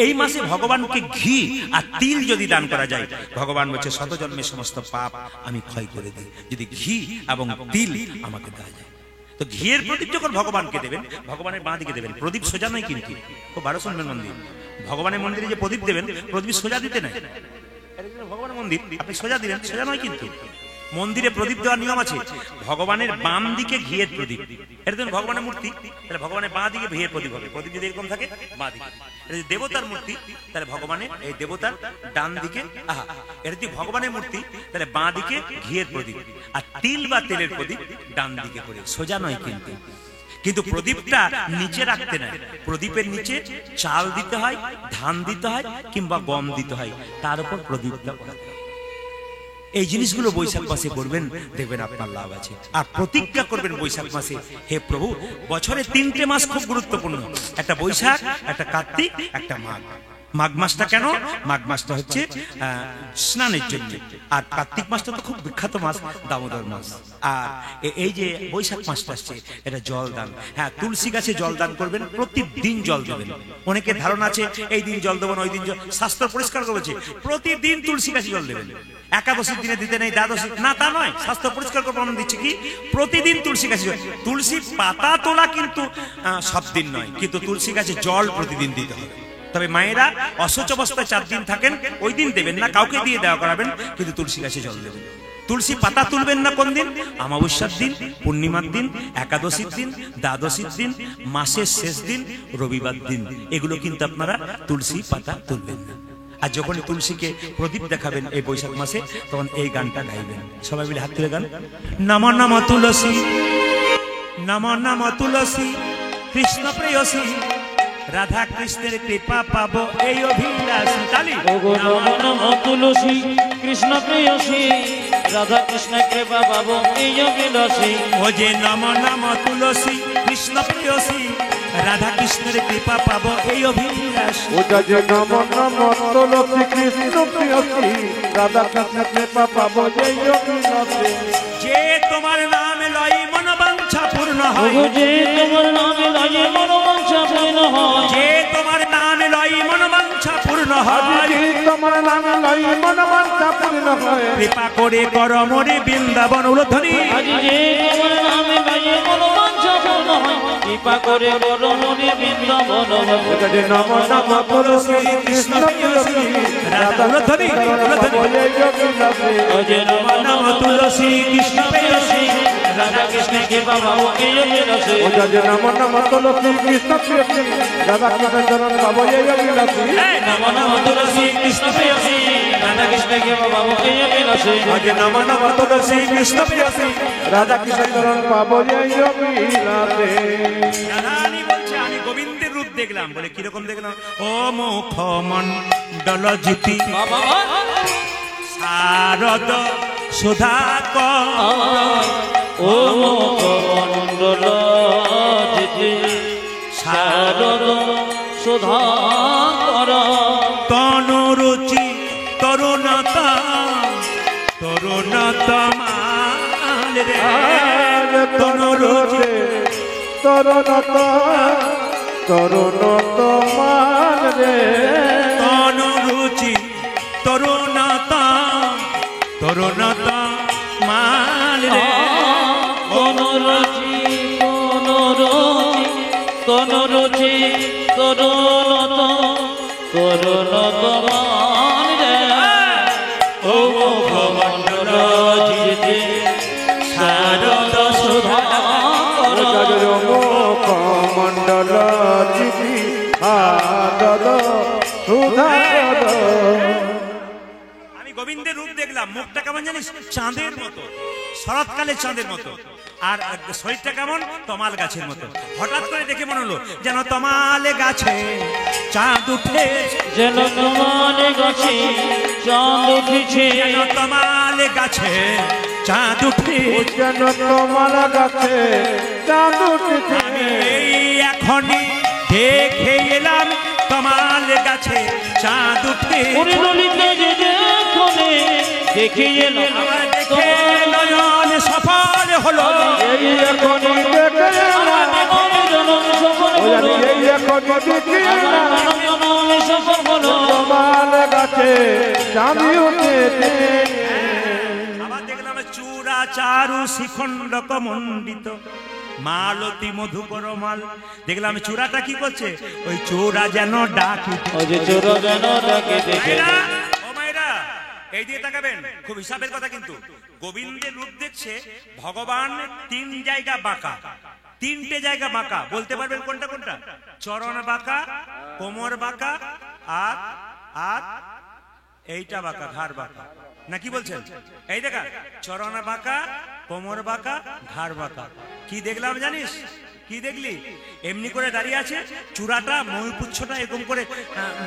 এই মাসে ভগবানকে ঘি আর তিল যদি দান করা যায়, ভগবান বলছে 100 জন্মের সমস্ত পাপ আমি ক্ষয় করে দিই যদি ঘি এবং তিল আমাকে দেওয়া যায়। তো ঘিয়ের প্রদীপ যখন ভগবানকে দেবেন, ভগবানের বাঁ দিকে দেবেন। প্রদীপ সোজা নয় কিন্তু, খুব ভালো শুনবেন মন দিয়ে। ভগবানের মন্দিরে যে প্রদীপ দেবেন, প্রদীপ সোজা দিতে নাই। এটা কিন্তু ভগবানের মন্দির, আপনি সোজা দিলেন, সোজা নয় কিন্তু। মন্দিরে প্রদীপ দেওয়ার নিয়ম আছে। ভগবানের বাম দিকে ঘিয়ের প্রদীপ, এটা ধরুন ভগবানের মূর্তি, তাহলে ভগবানের বাঁ দিকে ঘিয়ের প্রদীপ হবে। প্রদীপ যদি এরকম থাকে বাঁ দিকে। এটা যদি দেবতার মূর্তি, তাহলে ভগবানের এই দেবতার ডান দিকে, আহা, এটা যদি ভগবানের মূর্তি, তাহলে বাঁ দিকে ঘিয়ের প্রদীপ, আর তিল বা তেলের প্রদীপ ডান দিকে করে, সোজা নয় কিন্তু। কিন্তু প্রদীপটা নিচে রাখতে নাই, প্রদীপের নিচে চাল দিতে হয়, ধান দিতে হয়, কিংবা গম দিতে হয়, তার উপর প্রদীপটা করা। এই জিনিসগুলো বৈশাখ মাসে করবেন, দেখবেন আপনার লাভ আছে। আর প্রতিজ্ঞা করবেন বৈশাখ মাসে, হে প্রভু, বছরে 3টে মাস খুব গুরুত্বপূর্ণ, একটা বৈশাখ, একটা কার্তিক, একটা মাঘ। মাঘ মাসটা কেন? মাঘ মাসটা হচ্ছে স্নানের জন্য, আর কার্তিক মাসটা তো খুব বিখ্যাত মাস, দামোদর মাস। আর এই যে বৈশাখ মাসটা আসছে, এটা জল দান। হ্যাঁ, তুলসী গাছে জল দান করবেন, প্রতিদিন জল দেবেন। অনেকের ধারণা আছে এই দিন জল দেবেন, ওই দিন জল, শাস্ত্র পরিষ্কার করেছে প্রতিদিন তুলসী গাছে জল দেবেন। একাদশীর দিনে দিতে নেই, দ্বাদশী না, তা নয়, শাস্ত্র পরিষ্কার করে প্রমাণ দিচ্ছে কি প্রতিদিন তুলসী গাছে জল। তুলসী পাতা তোলা কিন্তু সব দিন নয়, কিন্তু তুলসী গাছে জল প্রতিদিন দিতে হবে। তবে মায়েরা অসুচ অবস্থায় 4 দিন থাকেন, ওই দিন দেবেন না, কাউকে দিয়ে দেওয়া করাবেন, কিন্তু তুলসী গাছে জল দেবেন। তুলসী পাতা তুলবেন না কোন দিন? অমাবস্যার দিন, পূর্ণিমার দিন, একাদশীর দিন, দ্বাদশীর দিন, মাসের শেষ দিন, রবিবার দিন, এগুলো কিন্তু আপনারা তুলসী পাতা তুলবেন না। আর যখন তুলসীকে প্রদীপ দেখাবেন এই বৈশাখ মাসে, তখন এই গানটা গাইবেন। সবাই মিলে হাত তুলে গান, নম নম তুলসী, নম নম তুলসী, কৃষ্ণ প্রেয়সী, রাধা কৃষ্ণের কৃপা পাবো এই অভিলাষী। তালি নম নম তুলসী, কৃষ্ণ প্রেয়সী, রাধা কৃষ্ণের কৃপা পাবো এই অভিলাষী। ও যে নম নম তুলসী, কৃষ্ণ প্রেয়সী, রাধা কৃষ্ণের কৃপা পাবো এই অভিলাষী। ও যে নম নম তুলসী, কৃষ্ণ প্রেয়সী, রাধা কৃষ্ণের কৃপা পাবো এই অভিলাষী। যে তোমার নাম লই মন বাঞ্ছা পূর্ণ হয়, যে তোমার নামে লাগে মনোবাঞ্ছা পূর্ণ হয়, যে তোমার নাম লই মন বাঞ্ছা পূর্ণ হয়, তোমার নামে লই মন বাঞ্ছা পূর্ণ হয়। কৃপা করে কর মোরে বৃন্দাবন উলধ্বনি। আজ যে তোমার নামে লাগে মনোবাঞ্ছা পূর্ণ হয়, কৃপা করে করো মনে বৃন্দাবন। যে নম নম তুলসী, কৃষ্ণ প্রেয়সী, রাধা উলধ্বনি, উলধ্বনি। ও যে নম নম তুলসী, কৃষ্ণ প্রেয়সী, রাধা কৃষ্ণের কৃপা পাবো এই অভিলাষী। ও যে নম নম তুলসী, কৃষ্ণ প্রেয়সী, রাধা কৃষ্ণের চরণ পাবো এই অভিলাষী। নম নম তুলসী, কৃষ্ণ প্রেয়সী, রাধা কৃষ্ণের কৃপা পাবো এই অভিলাষী। যে নম নম তুলসী, কৃষ্ণ প্রেয়সী, রাধা কৃষ্ণের চরণ পাবো এই অভিলাষী। রাধারানী বলছে আমি গোবিন্দের রূপ দেখলাম, বলে কিরকম দেখলাম? ও মুখ মণ্ডল জ্যোতি শারদ সুধাকর, ও মুখমণ্ডল জ্যোতি শারদ সুধাকর, তনুরুচি তরুণতা, তরুণতা মাল রে, তনুরুচি তরুণত তরুণত মান রে, তনুরুচি তরুণতা, তরুণতা মাল রে। তনুরুচি তনুরুচি তনুরুচি তরুণত তরুণত মান রে, ও মুখমণ্ডল জ্যোতি শারদ সুধাকর। মুখমণ্ডল জ্যোতি শারদ সুধাকর। আমি গোবিন্দের রূপ দেখলাম, মুখটা কেমন জানিস? চাঁদের মতো, শরৎকালে চাঁদের মতো, আর শরীরটা কেমন? তমাল গাছের মতো। হঠাৎ করে দেখে মনে হলো যেন তমাল গাছে চাঁদ উঠে, যেন তোমার গাছে চাঁদ উঠেছে, যেন তমাল গাছে চাঁদ উঠে, যেন তোমার গাছে চাঁদ উঠেছে। আমি এই এখনই দেখে এলাম তমাল গাছে চাঁদ উঠে। ললিতা যে দেখনে দেখে এলাম, আমার দেখে নয়ন সফল হলো, এই এখনই দেখে এলাম, এই এখনই দেখে এলাম, তোমার গাছে চাঁদ উঠেছে। আবার দেখলাম চূড়া চারু শিখণ্ডক মণ্ডিত, মালতী মধুকর মাল। দেখলাম চূড়াটা কি করছে, ওই চোরা যেন ডাকি। ও যে চোরা যেন ডাকিতেছে। ও মায়েরা এই দিয়ে তাকাবেন, খুব হিসাবের কথা কিন্তু। গোবিন্দের রূপ দেখছে ভগবান 3 জায়গা বাঁকা, 3টে জায়গা বাঁকা। বলতে পারবেন কোনটা কোনটা? চরণ বাঁকা, কোমর বাঁকা, আর আর এইটা বাঁকা, ঘাড় বাঁকা। না কি বলছেন? এই দেখা, চরণ বাঁকা, কোমর বাঁকা, ঘাড় বাঁকা। কি দেখলাম জানিস? কি দেখলি? এমনি করে দাঁড়িয়ে আছে, চূড়াটা ময়ূরপুচ্ছটা এরকম করে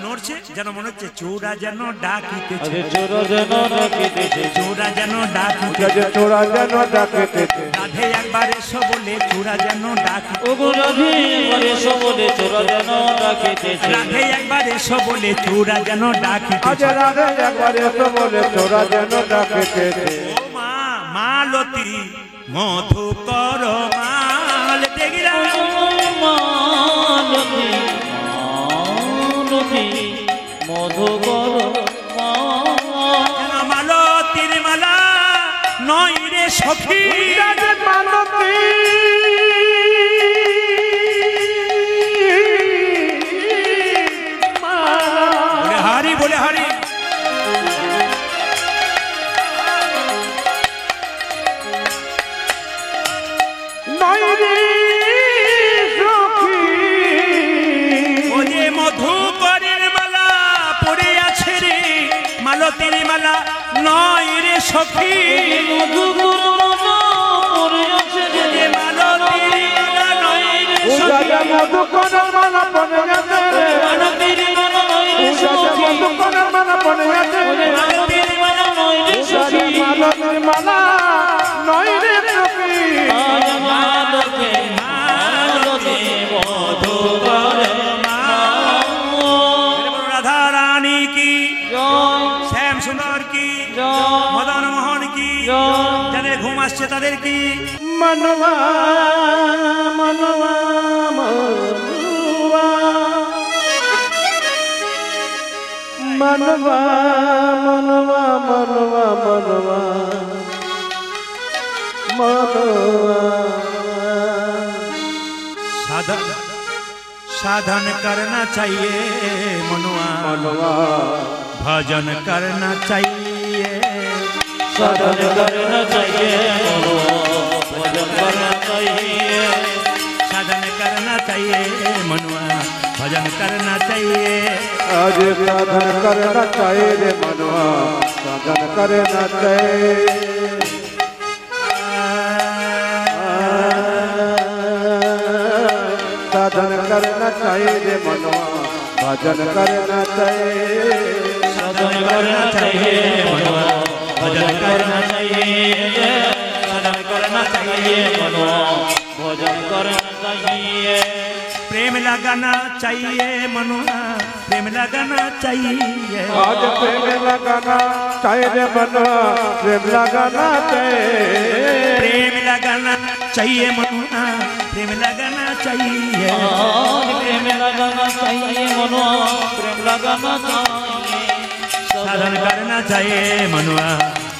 নড়ছে, যেন মনে হচ্ছে চূড়া যেন ডাকিতেছে, চোরা যেন ডাকিতেছে, চূড়া যেন ডাকিতেছে, চোরা যেন ডাকিতেছে। রাধে একবার এসো বলে চূড়া যেন ডাকি। ও গো রাধে একবার এসো বলে চোরা যেন ডাকিতেছে। রাধে একবার এসো বলে চূড়া যেন আজ ডাকিতেছে। রাধে একবার এসো বলে চোরা যেন ডাকিতেছে। ও মা মালতী মধুকর মাল। দেখলাম মালতী মালতী মধুকর মাল। মালতীর মালা নয় রে সখী, মালতী বলে হারি, বলে হারি। ও যে মধুকরের মালা পড়ে আছে রে, মালতীর মালা নয় রে সখী। যে মালতীর মালা নয় রে সখী, মধুকরের মালা পড়ে গেছে রে, মালতীর মালা নয় রে সখী, মধুকরের মালা পড়ে গেছে রে, মালতীর মালা নয় রে সখী। মালতীর মালা নয় রে সখী। রাধা রানী কি, শ্যাম সুন্দর কি, মদন মোহন কি, যাদের ঘুম আসছে তাদের কি। মনवा মনवा মনवा মনवा মনवा মনवा মনवा মনवा। साधन साधन करना चाहिए मनुआ, मनवा भजन करना चाहिए, साधन करना चाहिए, भजन करना चाहिए, साधन करना चाहिए मनुआ, भजन करना चाहिए। आज साधन करना चाहिए रे मनवा, साधन करना चाहिए। साधन करना चाहिए रे मनवा, भजन करना चाहिए, साधन करना चाहिए, मनवा भजन करना चाहिए, साधन करना चाहिए, मनवा भजन करना चाहिए। प्रेम लगाना चाहिए मनुआ, प्रेम लगाना चाहिए। आज प्रेम लगाना चाहिए रे मनवा, प्रेम लगाना चाहिए, प्रेम लगाना चाहिए मनुआ, प्रेम लगाना चाहिए। प्रेम लगाना चाहिए, मनवा प्रेम लगाना चाहिए, साधन करना चाहिए मनुआ,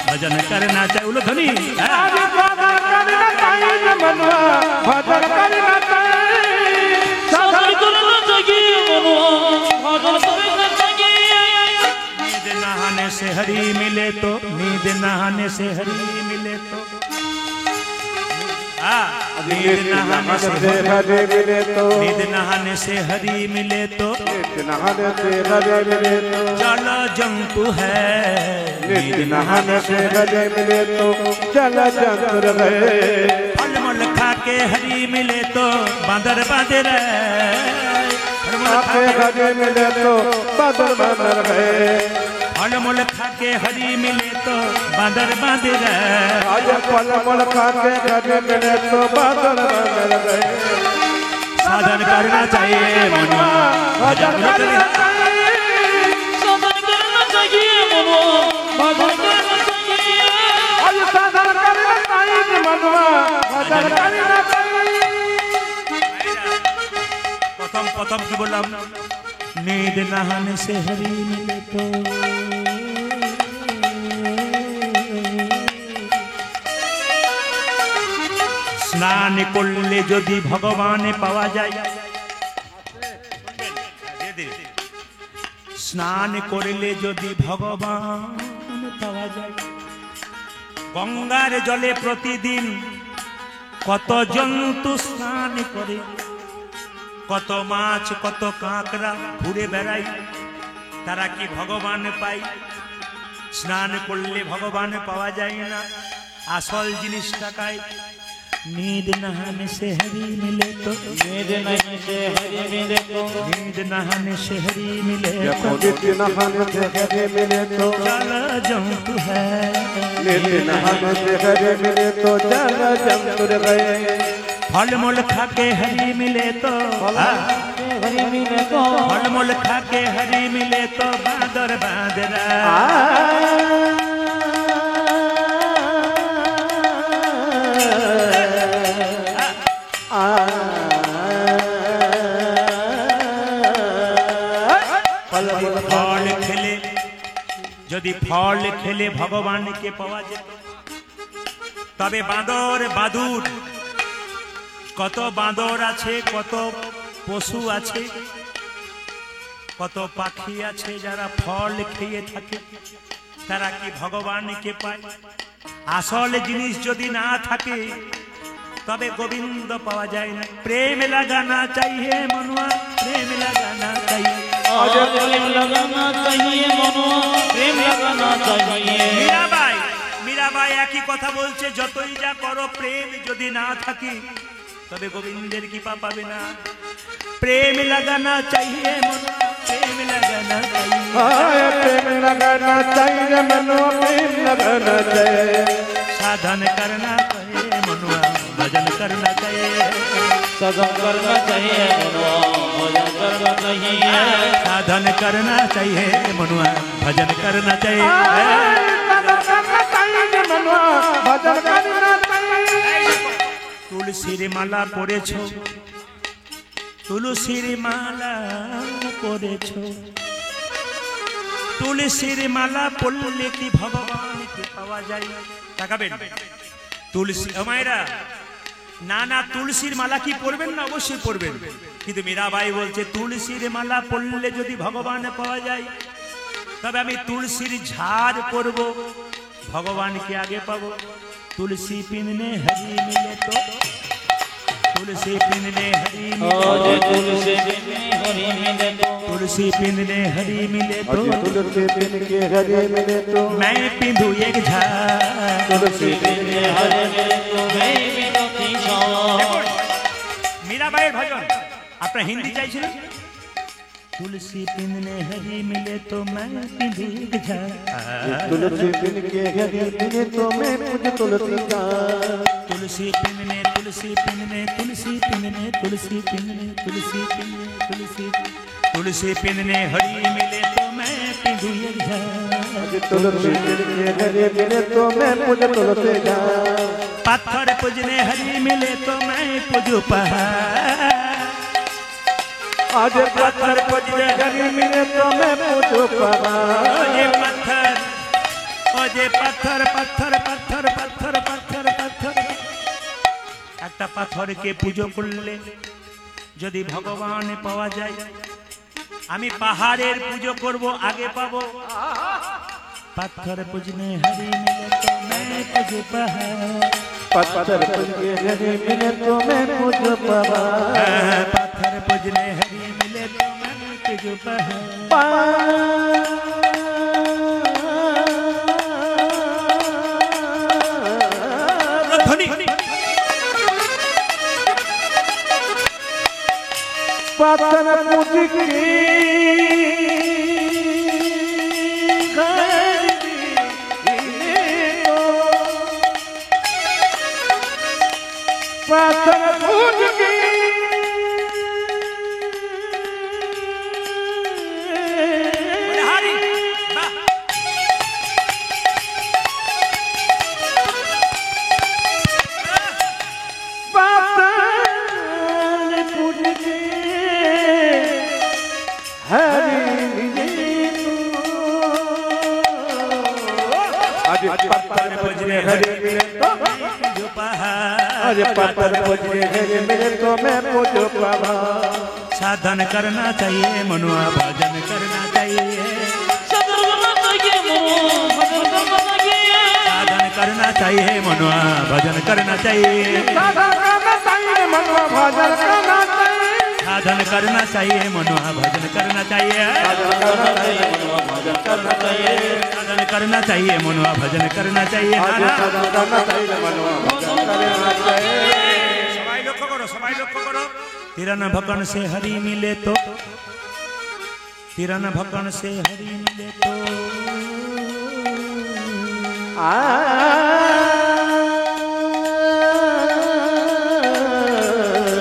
भजन करना चाहिए। उलो ध्वनि आज साधन करना चाहिए रे मनवा, भजन करना चाहिए, साधन करना चाहिए, मनवा भजन करना चाहिए। नींद नहाने से हरी मिले तो, नींद नहाने से हरी मिले तो, नींद नहाने से हरे मिले तो, नींद नहाने से हरी मिले तो, नींद नहाने से हरे मिले तो, जल जंतु है। नींद नहाने से हरे मिले तो जल जंतु गए, फल मूल खा के हरी मिले तो बांदर बांदे रहे, फल मूल खा आके हरे मिले तो बादल बदल गए, फल मूल खा के हरी मिले तो बांदर बांदे रहे। आज फल मूल खा के हरे मिले तो बादल बदल गए। साधन करना चाहिए मनुआ, भजन करना चाहिए। साधन करना चाहिए, मनवा भजन करना चाहिए। आज साधन करना चाहिए मनवा, भजन करना चाहिए। प्रथम प्रथम की बोललाम, नींद नहाने से हरी मिले तो, স্নান করলে যদি ভগবান পাওয়া যায়, স্নান করলে যদি ভগবান পাওয়া যায়, গঙ্গার জলে প্রতিদিন কত জন্তু স্নান করে, কত মাছ কত কাঁকড়া ঘুরে বেড়ায়, তারা কি ভগবান পায়? স্নান করলে ভগবান পাওয়া যায় না। আসল জিনিসটা কায় नींद नहाने से हरी मिले तो, नींद नहीं से हरि मिले तो, नींद नहाने से हरी मिले तो, नींद नहाने से हरे मिले तो, चला जंतु है। नींद नहाने से हरे मिले तो जल जंतु गए। फल मूल खा के हरी मिले तो, हरि मिले तो, फल मूल खा के हरी मिले तो बादर बादरा। ফল খেলে যদি ফল খেলে ভগবানকে পাওয়া যেত, তবে বাঁদর বাদুর কত বাঁদর আছে, কত পশু আছে, কত পাখি আছে যারা ফল খেয়ে থাকে, তারা কি ভগবানকে পায়? আসল জিনিস যদি না থাকে তবে গোবিন্দ পাওয়া যায় না। প্রেম লাগানা চাইয়ে মনুয়া, প্রেম লাগানা চাইয়ে, प्रेम लगाना चाहिए मनुआ, प्रेम लगाना चाहिए। মীরাবাই মীরাবাই একই কথা বলছে, যতই যা করো প্রেম যদি না থাকে তবে গোবিন্দের কৃপা পাবে না। প্রেম লাগানা চাইয়ে মনুয়া, প্রেম লাগানা চাইয়ে, प्रेम लगाना चाहिए मनुआ, प्रेम लगाना चाहिए। साधन करना चाहिए मनुआ, भजन करना चाहिए, सदन करना चाहिए मनुआ, भजन करना चाहिए। साधन करना चाहिए मनुआ, भजन करना चाहिए। भजन करना चाहिए। তুলসীর মালা পড়েছ, তুলসীর মালা পড়েছ, তুলসীর মালা পড়লে কি ভগবানকে পাওয়া যায়? তাকাবেন তুলসী মায়েরা, না না তুলসীর মালা কি পড়বেন না? অবশ্যই পড়বেন, কিন্তু মীরাবাই বলছে তুলসীর মালা পড়লে যদি ভগবান পাওয়া যায়, তবে আমি তুলসীর ঝাড় করব, ভগবানকে আগে পাবো। तुलसी पिनने हरी मिले तो, तुलसी पिनने हरी मिले, तुलसी हरि मिले तो, तुलसी पिनने हरी मिले तो, तुलसी पिन के हरे मिले तो, मैं पिंधू एक झाड़। तुलसी पिन के हरि मिले तो मैं भी तो দেখুন, মীরাবাইয়ের ভজন আপনার হিন্দি চাইছিলেন। तुलसी पिनने हरी मिले तो मैं पिंधू एक झाड़, तुलसी पिन के हरे मिले तो मैं पूज तुलसी का। तुलसी पिनने तुलसी पिनने तुलसी पिनने तुलसी पिनने तुलसी पिनने तुलसी, तुलसी पिनने हरी मिले तो मैं पिंधू एक झाड़। तुलसी पिन के हरे मिले तो मैं पूज तुलसी का। पत्थर पूजने हरी मिले तो मैं पूजू पहाड़, आज पत्थर पूजने हरे मिले तो मैं पूजू पहाड़। ये पत्थर, ओ जे पत्थर पत्थर पत्थर पत्थर पत्थर पत्थर, একটা পাথরকে পুজো করলে যদি ভগবান পাওয়া যায়, আমি পাহাড়ের পুজো করব, আগে পাবো। পাথর पूजने हरी मिले तो मैं पूजू पहाड़, पत्थर पूजने हरे मिले तो मैं पूजू पहाड़। पत्थर पूजने हरी मिले तो मैं पूजू पहाड़। ध्वनि पत्थर पूज के पत्थर पूज के हरी वाह। पत्थर पूज के हरे मिले तो आज पत्थर बजरे हरी मिले तो जो पहाड़ आज पत्थर बजरे हरी मिले तो मैं पूजो बाबा साधन करना चाहिए मनुआ भजन करना चाहिए साधन करना चाहिए मनुआ भजन करना चाहिए साधन करना चाहिए मनुआ भजन करना चाहिए साधन करना चाहिए मनुआ भजन करना चाहिए সবাই লক্ষ্য করো সবাই লক্ষ্য করো तिरन भकन से हरि मिले तो तिरन भकन से हरि मिले तो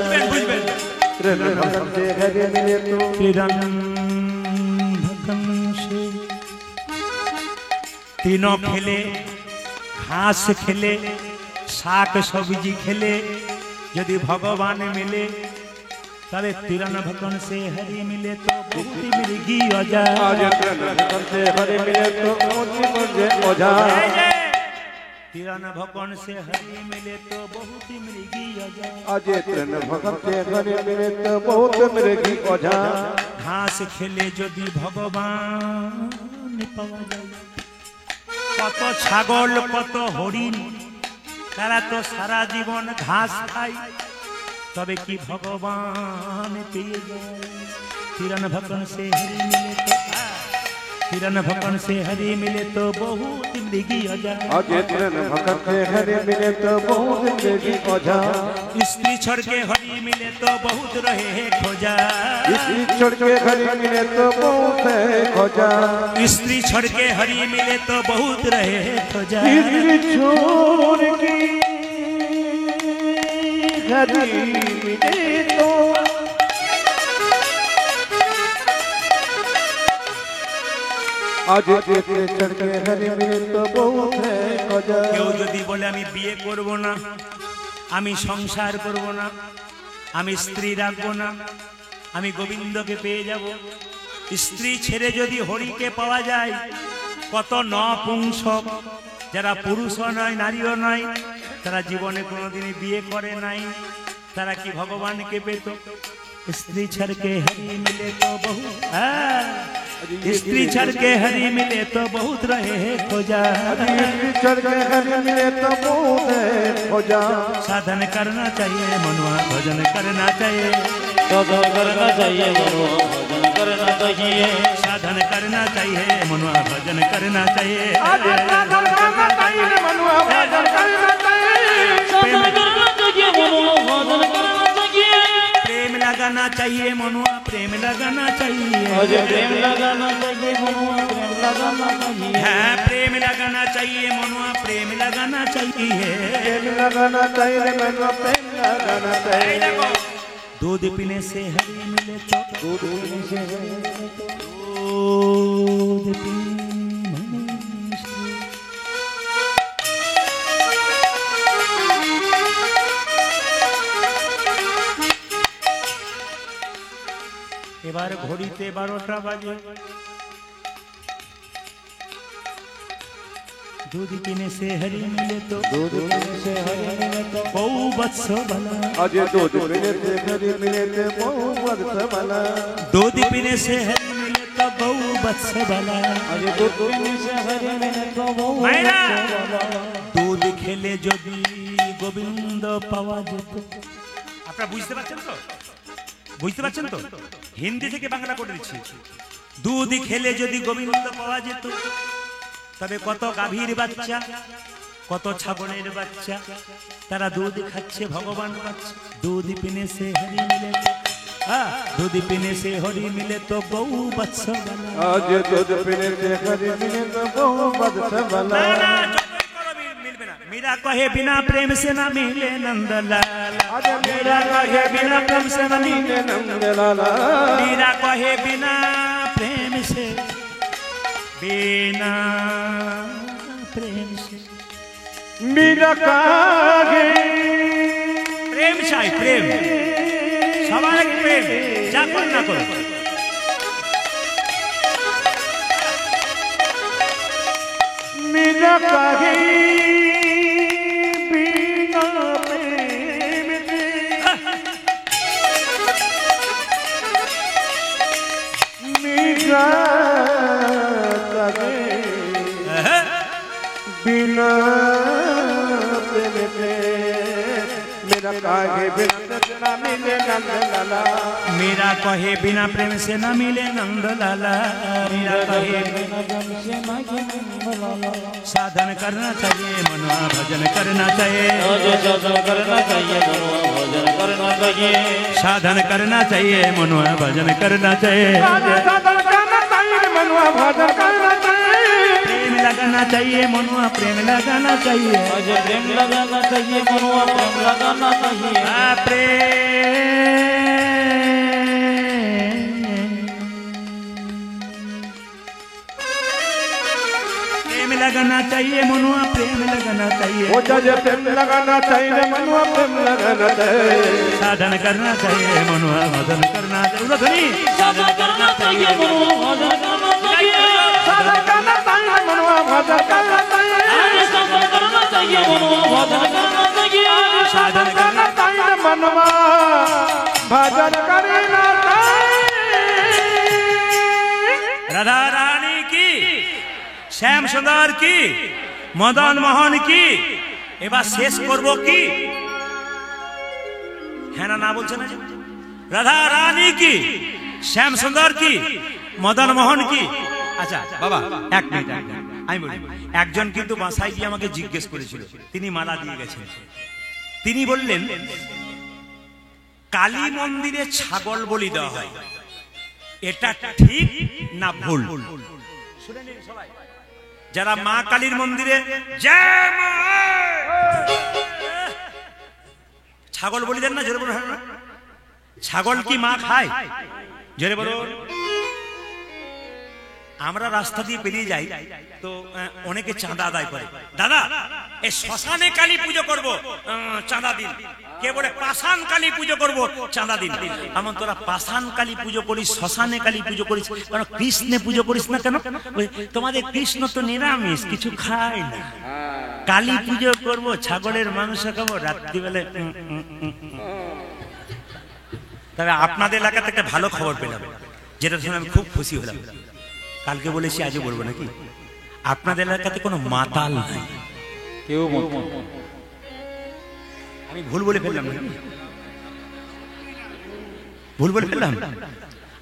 तिरन भकन से हरि मिले तो तिरन भकन से तीनों खेले घास खेले शाक सब्जी खेले यदि भगवान मिले तबे तिरन भकन से हरि मिले तो बहुत मिर्गी अजा आज तिरन भकन से हरि मिले तो मोती मुझे ओझा तिरन भकन से हरि मिले तो बहुत मिर्गी अजा आज तिरन भकन से हरि मिले तो बहुत मिर्गी ओझा घास खेले यदि भगवान पावा যায় কত ছাগল কত হরিণ তারা তো সারা জীবন ঘাস খায় তবে কি ভগবান পেয়ে যায় तिरन भकन से हरि मिले तो तिरन भकन से हरि मिले तो बहुत मृगी अजा आज तिरन भकन से हरि मिले तो बहुत मिर्गी ओझा स्त्री छोड़ के हरि मिले तो बहुत रहे खोजा स्त्री छोड़ के हरि मिले तो बहुत है खोजा स्त्री छोड़ के हरि मिले तो बहुत रहे खोजा स्त्री छोड़ के हरि मिले तो आज स्त्री छोड़ के हरि मिले तो बहुत है खोजा কেউ যদি বলে আমি বিয়ে করব না আমি সংসার করব না আমি স্ত্রী রাখবো না আমি গোবিন্দকে পেয়ে যাব স্ত্রী ছেড়ে যদি হরিকে পাওয়া যায় কত নপুংসক যারা পুরুষও নয় নারীও নয় তারা জীবনে কোনোদিনই বিয়ে করে নাই তারা কি ভগবানকে পেত स्त्री छड़ के हरि मिले तो बहुत स्त्री छड़ के हरि मिले तो बहुत रहे खोजा स्त्री छोड़ के हरि मिले तो बहुत है खोजा साधन करना चाहिए मनुआ भजन करना चाहिए साधन करना चाहिए मनुआ भजन करना चाहिए साधन करना चाहिए मनुआ भजन करना चाहिए साधन करना चाहिए मनुआ भजन करना चाहिए प्रेम लगाना चाहिए मनुआ प्रेम लगाना चाहिए प्रेम लगाना चाहिए मनुआ प्रेम लगाना चाहिए हाँ प्रेम लगाना चाहिए मनुआ प्रेम लगाना चाहिए प्रेम लगाना चाहिए मनुआ प्रेम लगाना चाहिए दूध पीने से हरि मिले तो दूध पीने से हरि मिले तो दूध पीने से এবার ঘড়িতে 12টা বাজে दूध पीने से हरि मिले तो दूध पीने से हरि मिले तो बहु वत्स भला आज दूध पीने से हरि मिले तो बहुत वर्ष भला दूध पीने से हरि मिले तो बहु वत्स भला आज दूध पीने से हरि मिले तो बहुत मायरा वर्ष भला दूध खेले যদি গোবিন্দ পাওয়া যেত আপনারা বুঝতে পারছেন তো বুঝতে পারছেন তো হিন্দি থেকে বাংলা করে দিচ্ছি দুধ খেলে যদি গোবিন্দ পাওয়া যেত তবে কত গাভীর বাচ্চা কত ছাগলের বাচ্চা তারা দুধ খাচ্ছে ভগবান পাচ্ছে দুধ পিনে সে হরি মিলে दूध पीने से हरि मिले तो बहु वत्स भला आज दूध पीने से हरि मिले तो बहुत वर्ष भला मीरा कहे बिना प्रेम से ना मिले नंदलाल आज मेरा कहे बिना प्रेम से न मिले नंदलाला मीरा कहे बिना प्रेम से बिना प्रेम से मीरा कहे प्रेम चाहिए प्रेम सवाल प्रेम जा कर ना करो मीरा बिना तबे बिना तेरे मेरा काहे बिना मिले नंद लाला मेरा कहे बिना प्रेम से न मिले नंद लाला मेरा कहे बिना प्रेम से न मिले नंद लाला साधन करना चाहिए मनुआ भजन करना चाहिए साधन करना चाहिए मनुआ भजन करना चाहिए साधन करना चाहिए मनुआ भजन करना चाहिए साधन करना चाहिए मनुआ भजन करना चाहिए प्रेम लगाना चाहिए मनुआ प्रेम लगाना चाहिए आज प्रेम लगाना चाहिए मनुआ प्रेम लगाना चाहिए प्रेम लगाना चाहिए मनुआ प्रेम लगाना चाहिए ओ जजे प्रेम लगाना चाहिए मनुआ प्रेम लगाना चाहिए साधन करना चाहिए मनुआ भजन करना चाहिए साधन करना चाहिए मनुआ भजन करना चाहिए साधन करना चाहिए मनुआ भजन करना चाहिए साधन करना चाहिए मनुआ भजन करना चाहिए साधन करना चाहिए मनुआ भजन करना चाहिए राधा रानी की श्याम सुंदर की मदन मोहन की এবার শেষ করব কি হ্যাঁ না বলছে না রাধা রানী কি শ্যাম সুন্দর কি মদন মোহন কি আচ্ছা বাবা এক মিনিট আমি বলি একজন কিন্তু বাসায় গিয়ে আমাকে জিজ্ঞেস করেছিল তিনি মালা দিয়ে গেছেন তিনি বললেন কালী মন্দিরে ছাগল বলি দেওয়া হয় এটা ঠিক না ভুল শুনে নিন সবাই যারা মা কালীর মন্দিরে জয় মা ছাগল বলি দেন না জোরে বলুন ছাগল কি মা খায় জোরে বলুন আমরা রাস্তা দিয়ে পেরিয়ে যাই তো অনেকে চাঁদা আদায় করে দাদা এই শ্মশানে কালী পুজো করব চাঁদা দিন কে বলে পাষাণ কালী পুজো করব চাঁদা দিন এমন তোরা পাষাণ কালী পুজো করিস শ্মশানে কালী পুজো করিস কারণ কৃষ্ণে পুজো করিস না কেন তোমাদের কৃষ্ণ তো নিরামিষ কিছু খায় না কালী পুজো করব ছাগলের মাংস খাবো রাত্রিবেলা তবে আপনাদের এলাকাতে একটা ভালো খবর পেলাম যেটা শুনে আমি খুব খুশি হলাম কালকে বলেছি আজও বলবো নাকি আপনাদের এলাকাতে কোনো মাতাল নাই কেউ আমি ভুল বলে ফেললাম ভুল বলে ফেললাম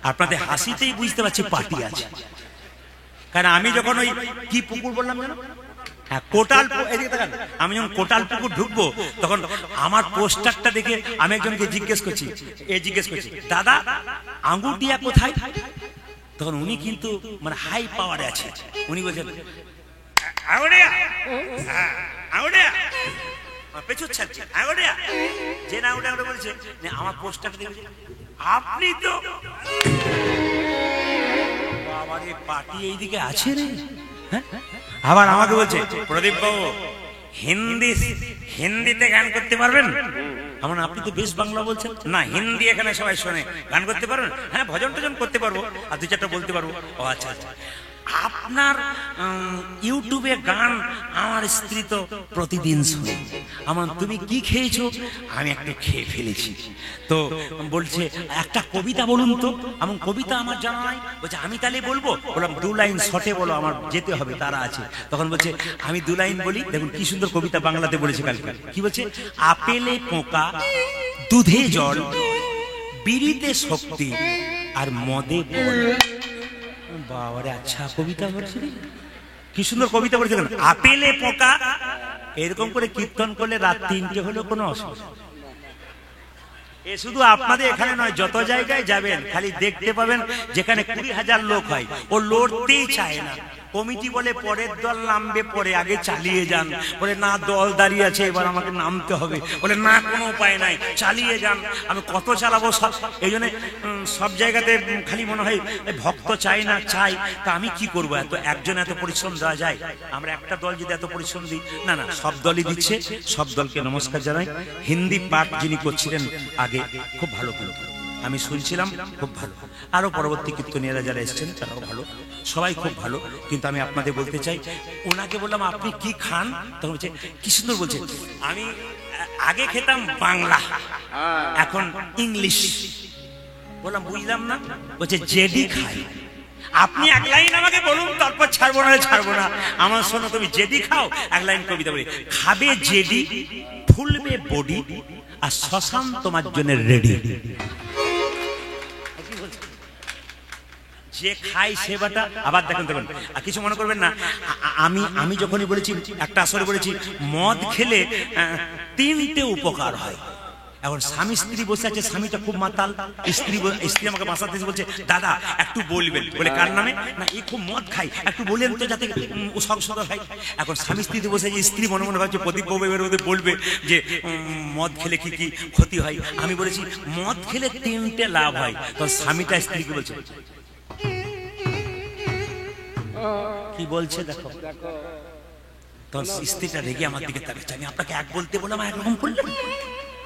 আপনাদের হাসিতেই বুঝতে পারছি পার্টি আছে কারণ আমি যখন ওই কি পুকুর বললাম জানো হ্যাঁ কোটাল আমি যখন কোটাল পুকুর ঢুকবো তখন আমার পোস্টারটা দেখে আমি একজনকে জিজ্ঞেস করছি দাদা আঙ্গুটিয়া কোথায় তখন উনি কিন্তু মানে হাই পাওয়ারে আছে উনি বলছেন আঙ্গুটিয়া আঙ্গুটিয়া পেছুচ্ছেন আঙ্গুটিয়া যে না ওটা বলছে আমার পোস্টারটা দেখে আপনি তো বাবার এই পার্টি এইদিকে আছে রে হ্যাঁ আবার আমাকে বলছে প্রদীপ বাবু হিন্দিতে গান করতে পারবেন এমন আপনি তো বেশ বাংলা বলছেন না হিন্দি এখানে সবাই শোনে গান করতে পারবেন হ্যাঁ ভজন টজন করতে পারবো আর দুই চারটা বলতে পারবো ও আচ্ছা আচ্ছা আপনার ইউটিউবে গান আমার স্ত্রী তো প্রতিদিন শুনে আমার তুমি কি খেয়েছো আমি একটু খেয়ে ফেলেছি তো বলছে একটা কবিতা বলুন তো এমন কবিতা আমার জানা নাই বলছে আমি তাহলে বলবো বললাম 2 লাইন শর্টে বলো আমার যেতে হবে তারা আছে তখন বলছে আমি 2 লাইন বলি দেখুন কি সুন্দর কবিতা বাংলাতে বলেছে কালকে কি বলছে আপেলে পোকা দুধে জল বিড়িতে শক্তি আর মদে বল বাবারে আচ্ছা কবিতা বলছে কি সুন্দর কবিতা বলছে আপেলে পোকা এরকম করে কীর্তন করলে রাত 3টে হলেও কোনো অসুবিধা এ শুধু আপনাদের এখানে নয় যত জায়গায় যাবেন খালি দেখতে পাবেন যেখানে 20,000 লোক হয় ও লড়তেই চায় না কমিটি বলে পরের দল নামবে পরে আগে চালিয়ে যান বলে না দল দাঁড়িয়ে আছে এবার আমাকে নামতে হবে বলে না কোনো উপায় নাই চালিয়ে যান আমি কত চালাবো সব এই জন্য সব জায়গাতে খালি মনে হয় ভক্ত চাই না চাই তা আমি কি করবো এত একজন এত পরিশ্রম দেওয়া যায় আমরা একটা দল যদি এত পরিশ্রম দিই না না সব দলই দিচ্ছে সব দলকে নমস্কার জানাই হিন্দি পাঠ যিনি করছিলেন আগে খুব ভালো ভালো আমি শুনছিলাম খুব ভালো আরো পরবর্তী কীর্তনীয়রা যারা এসেছেন তারাও ভালো সবাই খুব ভালো কিন্তু আমি আপনাদের বলতে চাই ওনাকে বললাম আপনি কি খান তখন বলছে কি সুন্দর বলছে আমি আগে খেতাম বাংলা এখন ইংলিশ বললাম বুঝলাম না বলছে জেডি খাই আপনি এক লাইন আমাকে বলুন, তারপর ছাড়বো না ছাড়বো না। আমার শোনো, তুমি জেডি খাও, এক লাইন কবিতা বলি। খাবে জেডি, ফুলবে বডি, আর শ্মশান তোমার জন্য রেডি। যে খাই সেবাটা আবার দেখুন দেখুন, আর কিছু মনে করবেন না। আমি যখনই বলেছি, একটা আসরে বলেছি মদ খেলে 3টে উপকার হয়। এখন স্বামী স্ত্রী বসে আছে, স্বামীটা খুব মাতাল, স্ত্রী আমাকে বাসাতে বলছে দাদা একটু বলবেন, বলে কার নামে? না এই খুব মদ খাই, একটু বলেন তো যাতে সংসদ হয়। এখন স্বামী স্ত্রীতে বসে আছে, স্ত্রী মনে মনে ভাবছে প্রদীপ বাবু এবার ওদের বলবে যে মদ খেলে কি কি ক্ষতি হয়। আমি বলেছি মদ খেলে 3টে লাভ হয়। তখন স্বামীটা স্ত্রীকে বলছে, কি বলছে দেখো। তখন স্ত্রীটা রেগে আমার দিকে তাকাচ্ছে, আমি আপনাকে এক বলতে বললাম একরকম করলাম।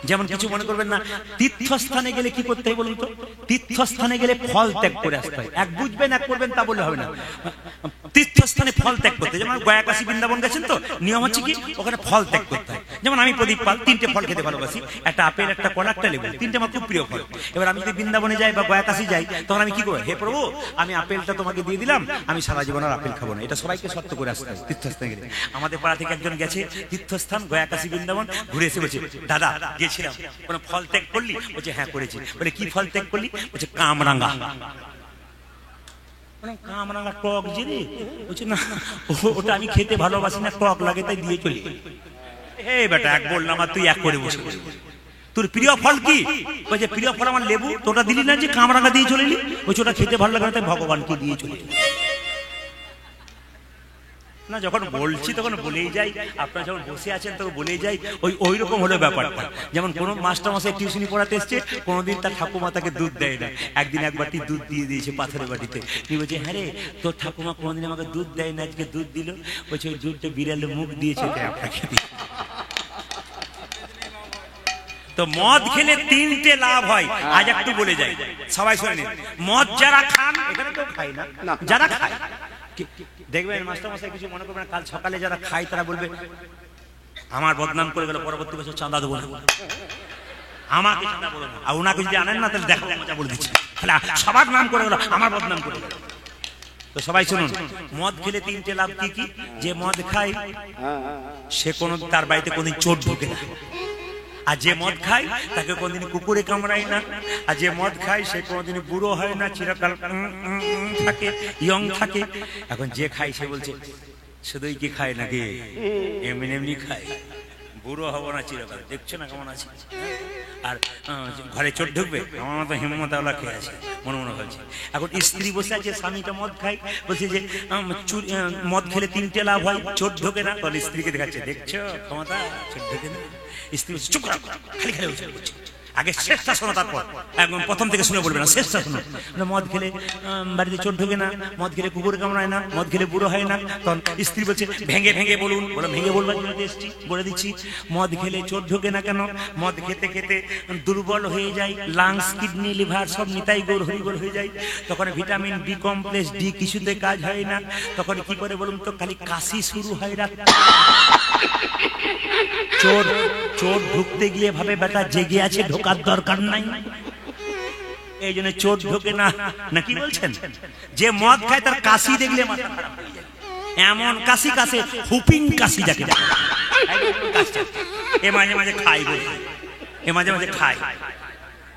যেমন কিছু মনে করবেন না, তীর্থস্থানে গেলে কি করতে হয় বলুন তো? তীর্থস্থানে গেলে ফল ত্যাগ করে আসতে হয়। এক বুঝবেন এক করবেন তা বলে হবে না। তীর্থস্থানে ফল ত্যাগ করতে, যেমন গয়া কাশী বৃন্দাবন গেছেন তো, নিয়ম হচ্ছে কি ওখানে ফল ত্যাগ করতে হয়। যেমন আমি প্রদীপ পাল 3টে ফল খেতে ভালোবাসি, একটা আপেল, একটা কলা, একটা লেবু, 3টে আমার খুব প্রিয় ফল। এবার আমি যদি বৃন্দাবনে যাই বা গয়া কাশী যাই, তখন আমি কি করবো? হে প্রভু, আমি আপেলটা তোমাকে দিয়ে দিলাম, আমি সারা জীবন আর আপেল খাবো না। এটা সবাইকে সত্য করে আসতে হয় তীর্থস্থানে গেলে। আমাদের পাড়া থেকে একজন গেছে তীর্থস্থান গয়া কাশী বৃন্দাবন, ঘুরে এসে বলছে দাদা গেছিলাম, কোন ফল ত্যাগ করলি? বলছে হ্যাঁ করেছি। বলে কি ফল ত্যাগ করলি? বলছে কামরাঙ্গা। কামরাঙ্গা টক যে রে, বলছে না ওটা আমি খেতে ভালোবাসি না, টক লাগে তাই দিয়ে চলি। হে বেটা এক বললাম আর তুই এক করে বসে, তোর প্রিয় ফল কি? বলছে প্রিয় ফল আমার লেবু। তোটা দিলি না যে কামরাঙ্গা দিয়ে চলিলি? বলছে ওটা খেতে ভালো লাগে না তাই ভগবানকে দিয়ে চলি। না যখন বলছি তখন বলেই যাই, আপনারা যখন বসে আছেন তখন বলেই যাই। ওই রকম হলো ব্যাপারটা। যেমন কোনো মাস্টার মশাই টিউশনি পড়াতে এসছে, কোনোদিন তার ঠাকুমা তাকে দুধ দেয় না, একদিন এক বাটি দুধ দিয়ে দিয়েছে পাথরের বাটিতে। তুই বলছে হ্যাঁ রে তোর ঠাকুমা কোনোদিন আমাকে দুধ দেয় না, আজকে দুধ দিল। বলছে ওই দুধটা বিড়ালে মুখ দিয়েছে আপনাকে। তো মদ খেলে 3টে লাভ হয়। আজ একটু বলে যাই, সবাই শুনে নিন। মদ যারা খান, এখানে কেউ খায় না, যারা খায় দেখবেন মাস্টার মশাই কিছু মনে করবেন, কাল সকালে যারা খায় তারা বলবে আমার বদনাম করে গেল, পরবর্তী বছর চাঁদা দেবো না, আমাকে চাঁদা বলো না। আর ওনাকে যদি আনেন না তাহলে দেখো মজা বলে দিচ্ছি, তাহলে সবার নাম করে গেল, আমার বদনাম করে গেল। তো সবাই শুনুন, মদ খেলে 3টে লাভ কি কি? যে মদ খায় সে কোনো তার বাড়িতে কোনদিন চোর ঢোকে না, আর যে মদ খায় তাকে কোনদিন কুকুরে কামড়ায় না, আর যে মদ খায় সে কোনদিন বুড়ো হয় না, চিরকাল থাকে, ইয়ং থাকে। এখন যে খায় সে বলছে শুধুই কি খায় নাকি এমনি এমনি খায়, বুড়ো হবো না চিরকাল, দেখছো না কেমন আছে। আর ঘরে চোর ঢুকবে, আমার মতো হিম্মতাওয়ালা খেয়ে আছে মনে মনে হচ্ছে। এখন স্ত্রী বসে আছে, স্বামীটা মদ খায়, বলছে যে মদ খেলে 3টে লাভ হয়, চোর ঢোকে না। তাহলে স্ত্রীকে দেখাচ্ছে, দেখছো ক্ষমতা, চোর ঢোকে না। স্ত্রী বলছে চুপ করো, খালি খালি বলছে আগে শেষটা শোনো, তারপর একদম প্রথম থেকে শুনে বলবে না, শেষটা শোনো। মদ খেলে বাড়িতে চোর ঢোকে না, মদ খেলে কুকুর কামড়ায় না, মদ খেলে বুড়ো হয় না। তখন স্ত্রী বলছে ভেঙে ভেঙে বলুন। বলে ভেঙে বলবার জন্য এসছি, বলে দিচ্ছি। মদ খেলে চোর ঢোকে না কেন? মদ খেতে খেতে দুর্বল হয়ে যায়, লাংস, কিডনি, লিভার সব নিতাই গোর হরিগোল হয়ে যায়। তখন ভিটামিন বি কমপ্লেক্স ডি কিছুতে কাজ হয় না। তখন কি করে বলুন তো? খালি কাশি শুরু হয় রাত। চোর চোর ঢুকতে গিয়ে ভাবে বেটা জেগে আছে, ঢোকার দরকার নাই, এই জন্য চোর ঢোকে না। নাকি বলছেন? যে মদ খায় তার কাশি দেখলে মাথা খারাপ হয়ে যায়, এমন কাশি কাশে, হুপিং কাশি যাকে বলে। এ মাঝে মাঝে খাই বলে, এ মাঝে মাঝে খায়,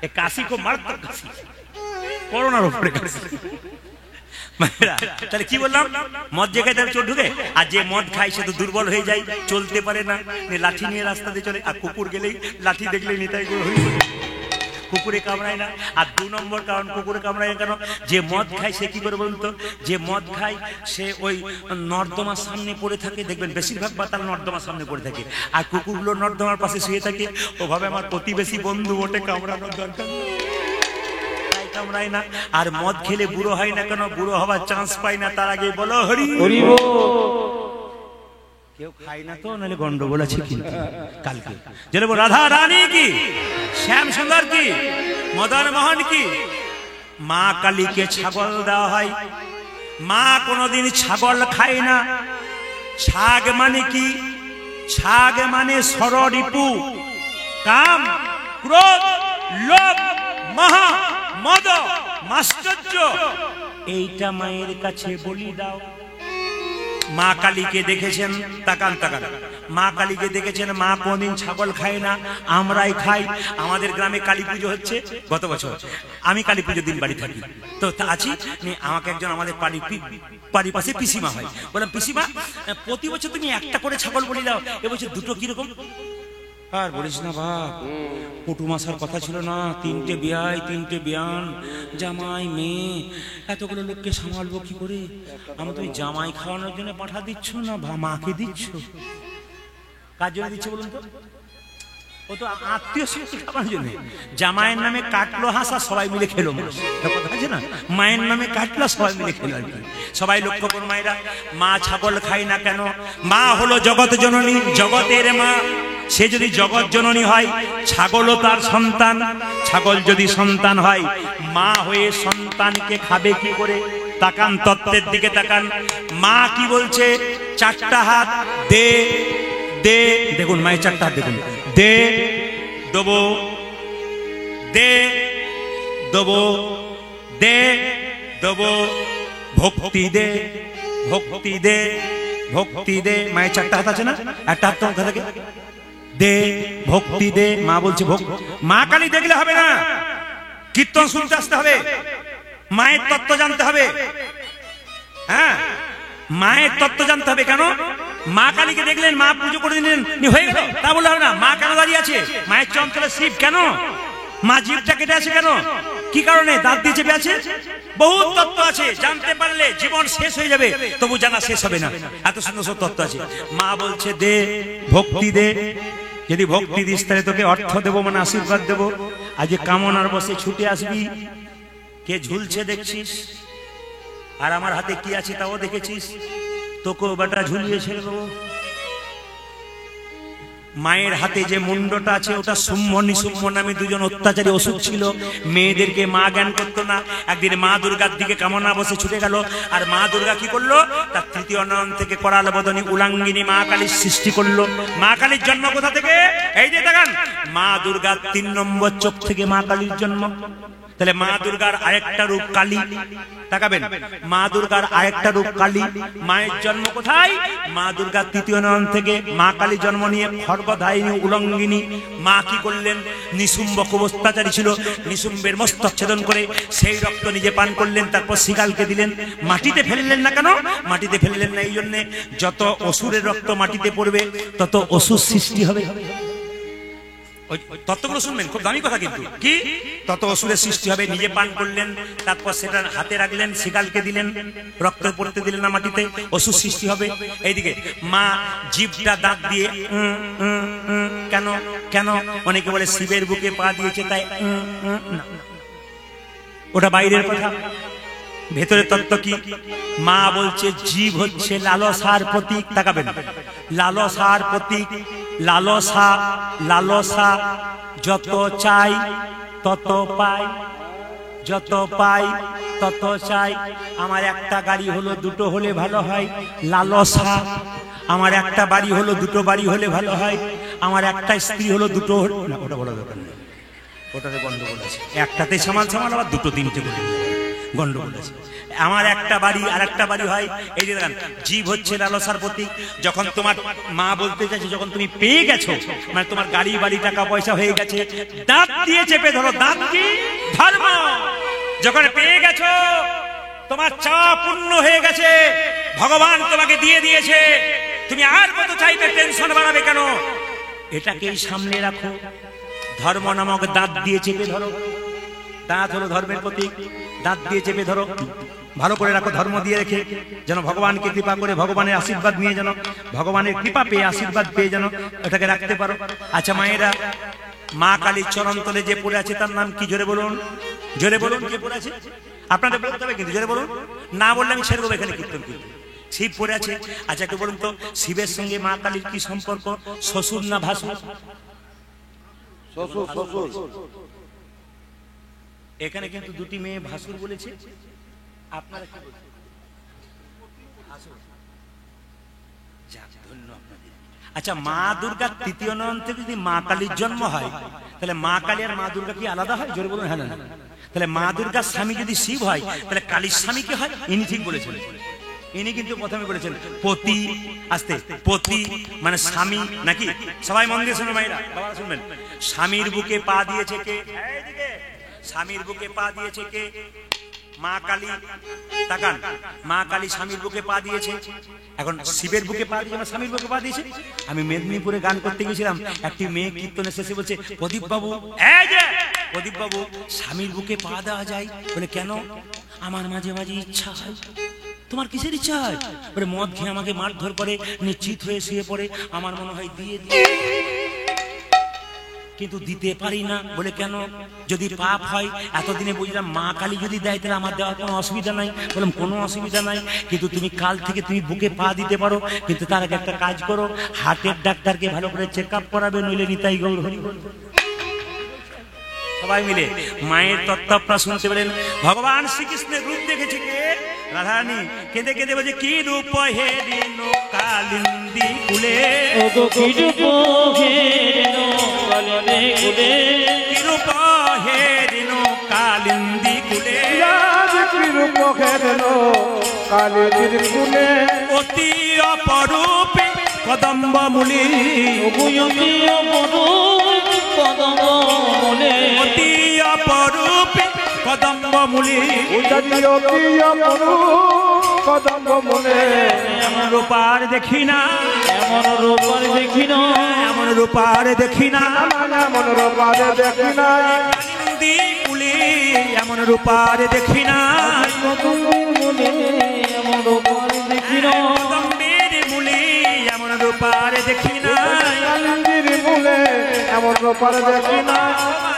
এ কাশি খুব মারাত্মক কাশি, করোনার উপরে কাশি। তাহলে কি বললাম? মদ যে খায় তার চোর ঢুকে, আর যে মদ খায় সে তো দুর্বল হয়ে যায়, চলতে পারে না, লাঠি নিয়ে রাস্তা দিয়ে চলে। আর কুকুর গেলেই লাঠি দেখলেই নিতাই গোর হয়ে যায়, কুকুরে কামড়ায় না। আর 2 নম্বর কারণ কুকুরে কামড়ায় কেন? যে মদ খায় সে কি করে বলুন তো? যে মদ খায় সে ওই নর্দমার সামনে পড়ে থাকে, দেখবেন বেশিরভাগ বাতাল নর্দমার সামনে পড়ে থাকে, আর কুকুরগুলো নর্দমার পাশে শুয়ে থাকে। ওভাবে আমার প্রতিবেশী বন্ধু ওঠে, কামড়ানোর দরকার কামড়ায় না। আর মদ খেলে বুড়ো হয় না কেন? বুড়ো হওয়ার চান্স পায় না, তার আগে বলো হরি হরি বল। কেউ খায় না তো, নাহলে গন্ডগোল আছে। কিন্তু কালকে যেন রাধা রানী কি, শ্যাম সুন্দর কি, মদন মোহন কি, মা কালীকে ছাগল দেওয়া হয়। মা কোনদিন ছাগল খায় না। ছাগ মানে কি? ছাগ মানে ষড়রিপু, কাম, ক্রোধ, লোভ, মহা, মদ, মাশ্চর্য, এইটা মায়ের কাছে বলি দাও। মা কালীকে দেখেছেন, তাকান তাকান, মা কালীকে দেখেছেন, মা কোনদিন ছাগল খায় না, আমরাই খাই। আমাদের গ্রামে কালী পুজো হচ্ছে গত বছর, আমি কালী পুজোর দিন বাড়ি থাকি, তো আছি। আমাকে একজন আমাদের বাড়ির পাশে পিসিমা হয়, বললাম পিসিমা প্রতি বছর তুমি একটা করে ছাগল বলি দাও, এবছর দুটো কিরকম? আর বলিস না বাপ, কুটুম আসার কথা ছিল না, 3টে বিয়াই 3টে বিয়ান, জামাই মেয়ে, এতগুলো লোককে সামালবো কি করে? আমি তুমি জামাই খাওয়ানোর জন্য পাঠা দিচ্ছ না মাকে দিচ্ছ? কার জন্য দিচ্ছ বলুন তো? ও তো আত্মীয় স্বজন খাওয়ার জন্য। জামাইয়ের নামে কাটলো হাঁস আর সবাই মিলে খেলো, কথা আছে না, মায়ের নামে কাটলো সবাই মিলে খেলো। সবাই লক্ষ্য করুন মায়েরা, মা ছাগল খায় না কেন? মা হলো জগৎ জননী, জগতের মা। সে যদি জগৎ জননী হয়, ছাগলও তার সন্তান। ছাগল যদি সন্তান হয়, মা হয়ে সন্তানকে খাবে কি করে? তাকান তত্ত্বের দিকে তাকান, মা কি বলছে? 4টা হাত দে দে, দেখুন মায়ের 4টা হাত দেখুন, দে দেবো, দে দেবো, দে দেবো, ভক্তি দে, ভক্তি দে, ভক্তি দে। মায়ের 4টা হাত আছে না? একটা হাত তো কোথা থেকে? দে, ভক্তি দে। মা বলছে মা কালী দেখলে হবে না, কীর্তন শুনতে আসতে হবে, মায়ের তত্ত্ব জানতে হবে। হ্যাঁ, মায়ের তত্ত্ব জানতে হবে। কেন? মা কালীকে দেখলেন, মা পুজো করে দিলেন, হয়ে গেল, তা বলে হবে না। মা কেন দাঁড়িয়ে আছে? মায়ের চঞ্চলে শিব কেন? মা জীবটা কেটে আছে কেন? কি কারণে? দাঁত দিয়ে চেপে আছে। বহু তত্ত্ব আছে, জানতে পারলে জীবন শেষ হয়ে যাবে, তবু জানা শেষ হবে না, এত সুন্দর সব তত্ত্ব আছে। মা বলছে দে, ভক্তি দে। যদি ভক্তি দিস তাহলে তোকে অর্থ দেবো, মানে আশীর্বাদ দেবো। আজ কামনার বসে ছুটে আসবি, কে ঝুলছে দেখছিস, আর আমার হাতে কি আছে তাও দেখেছিস, তোকেও বেটা ঝুলিয়ে ছেড়ে দেবো। মায়ের হাতে যে মুন্ডটা আছে, ওটা শুম্ভ নিশুম্ভ নামে দুজন অত্যাচারী অসুর ছিল। মেয়েদেরকে মা জ্ঞান করতো না। একদিন মা দুর্গার দিকে কামনা বসে ছুটে গেল, আর মা দুর্গা কি করলো? তার 3য় নয়ন থেকে করাল বদনী উলাঙ্গিনী মা কালীর সৃষ্টি করলো। মা কালীর জন্ম কোথা থেকে? এই যে দেখান, মা দুর্গার 3 নম্বর চোখ থেকে মা কালীর জন্ম। তাহলে মা দুর্গার আরেকটা রূপ কালী। তাকাবেন, মা দুর্গার আরেকটা রূপ কালী। মায়ের জন্ম কোথায়? মা দুর্গার 3য় নয়ন থেকে মা কালী জন্ম নিয়ে খড়গধারিণী উলঙ্গিনী। মা কি করলেন? নিশুম্ভ খুব অত্যাচারী ছিল, নিশুম্ভের মস্তক ছেদন করে সেই রক্ত নিজে পান করলেন, তারপর শিকালকে দিলেন। মাটিতে ফেললেন না কেন? মাটিতে ফেললেন না এই জন্যে, যত অসুরের রক্ত মাটিতে পড়বে তত অসুর সৃষ্টি হবে। তত্ত্বগুলো শুনবেন, খুব দামি কথা কিন্তু। কি? তত অসুরের সৃষ্টি হবে। নিজে পান করলেন, তারপর সেটা হাতে রাখলেন, শিকালকে দিলেন, রক্ত পড়তে দিলেন না মাটিতে, অসুর সৃষ্টি হবে। এইদিকে মা জিভটা দাঁত দিয়ে কেন কেন? অনেকে বলে শিবের বুকে পা দিয়েছে তাই, না, ওটা বাইরের কথা। ভেতরের তত্ত্ব কি? মা বলছে জীব হচ্ছে লালসার প্রতীক। তাকাবেন, লালসার প্রতীক। লালসা, লালসা, যত চাই তত পাই, যত পাই তত চাই। আমার একটা গাড়ি হলো, দুটো হলে ভালো হয়, লালসা। আমার একটা বাড়ি হলো, দুটো বাড়ি হলে ভালো হয়। আমার একটা স্ত্রী হলো, দুটো হলো না, ওটা বলা দরকার নেই, ওটাতে গন্ডগোল আছে। একটাতে সামাল সামাল, আবার 2, 3টে বলে গন্ডগোল আছে। আমার একটা বাড়ি আর একটা বাড়ি হয়। এই যে দেখেন, জীব হচ্ছে লালসার প্রতীক। যখন তোমার মা বলতে চাইছে, যখন তুমি পেয়ে গেছো, মানে তোমার গাড়ি বাড়ি টাকা পয়সা হয়ে গেছে, দাঁত দিয়ে চেপে ধরো। দাঁত কি? ধর্ম। যখন পেয়ে গেছো, তোমার চাওয়া পূর্ণ হয়ে গেছে, ভগবান তোমাকে দিয়ে দিয়েছে, তুমি আর কত চাইবে? টেনশন বাড়াবে কেন? এটাকেই সামনে রাখো। ধর্ম নামক দাঁত দিয়ে চেপে ধরো। দাঁত হলো ধর্মের প্রতীক, দাঁত দিয়ে চেপে ধরো, ভালো করে রাখো। ধর্ম দিয়ে রেখে যেন ভগবানকে কৃপা করে, ভগবানের আশীর্বাদ নিয়ে যেন, ভগবানের কৃপা পেয়ে, আশীর্বাদ পেয়ে যেন এটাকে রাখতে পারো। আচ্ছা মায়েরা, মা কালীর চরণ তলে যে পড়ে আছে তার নাম কি? জোরে বলুন, জোরে বলুন, কে পড়ে আছে? আপনাদের বলতে হবে কিন্তু, জোরে বলুন। না বললে আমি ছেড়ে দেবো এখানে কীর্তন কিন্তু। শিব পড়ে আছে। আচ্ছা একটু বলুন তো, শিবের সঙ্গে মা কালীর কি সম্পর্ক? শ্বশুর না ভাসুর? শ্বশুর, শ্বশুর। এখানে কিন্তু 2টি মেয়ে ভাসুর বলেছে, আপনারা কি বলছেন? যাক, ধন্য আপনাদের। আচ্ছা, মা দুর্গার তৃতীয় নয়ন থেকে যদি মা কালীর জন্ম হয়, তাহলে মা কালী আর মা দুর্গা কি আলাদা হয়? জোরে বলুন হ্যাঁ না। তাহলে মা দুর্গার স্বামী যদি শিব হয়, তাহলে কালীর স্বামী কি হয়? ইনি ঠিক বলেছেন। ইনি কিন্তু প্রথমে বলেছেন পতি, আস্তে, পতি মানে স্বামী নাকি? সবাই মন দিয়ে শুনুন ভাইরা, বাবা শুনবেন। স্বামীর বুকে পা দিয়েছে কে? এইদিকে। স্বামীর বুকে পা দিয়েছে কে? মা কালী। তাকান, মা কালী স্বামীর বুকে পা দিয়েছে। এখন শিবের বুকে পা দিয়েছে, স্বামীর বুকে পা দিয়েছে। আমি মেদিনীপুরে গান করতে গেছিলাম, একটি মেয়ে কীর্তনে শেষে বলছে, প্রদীপ বাবু, এই যে প্রদীপ বাবু, স্বামীর বুকে পা দেওয়া যায়? বলে কেন? আমার মাঝে মাঝে ইচ্ছা হয়। তোমার কিসের ইচ্ছা হয়? বলে মদ খেয়ে আমাকে মারধর করে, নিশ্চিত হয়ে শুয়ে পড়ে, আমার মনে হয় দিয়ে দিই, কিন্তু দিতে পারি না। বলে কেন? যদি পাপ হয়। এতদিনে বুঝলাম মা কালী যদি দেয় তাহলে আমার দেওয়ার কোনো অসুবিধা নাই। বললাম কোনো অসুবিধা নাই, কিন্তু তুমি কাল থেকে তুমি বুকে পা দিতে পারো, কিন্তু তার আগে একটা কাজ করো, হার্টের ডাক্তারকে ভালো করে চেক আপ করাবে, নইলে নিতাই গৌর হরি। সবাই মিলে মায়ের তত্ত্বটা শুনতে পেলেন। ভগবান শ্রীকৃষ্ণের রূপ দেখেছে কে? রাধারানী কেঁদে কেঁদে বলছে, কি রূপ হে রেণু কালিন্দী কুলে, কি রূপ হে রেণু কালিন্দী কুলে, কি রূপ হে রেণু কালিন্দী কুলে, কি রূপ হে রেণু কালিন্দী কুলে, অতি অপরূপে কদম্ব মূলে, অতি অপরূপ কদম্ব মূলে, অতি অপরূপে কদম্ব মূলে, অতি অপরূপ কদম্ব মূলে, এমন রূপার দেখি না, এমন রূপার দেখি না, এমন রূপার দেখি না, এমন রূপার দেখি না, কালিন্দী কুলে এমন রূপার দেখি না, মূলে এমন রূপার দেখি না, কদম্বের মূলে এমন রূপার দেখি না, কালিন্দীর মূলে এমন রূপার দেখি না,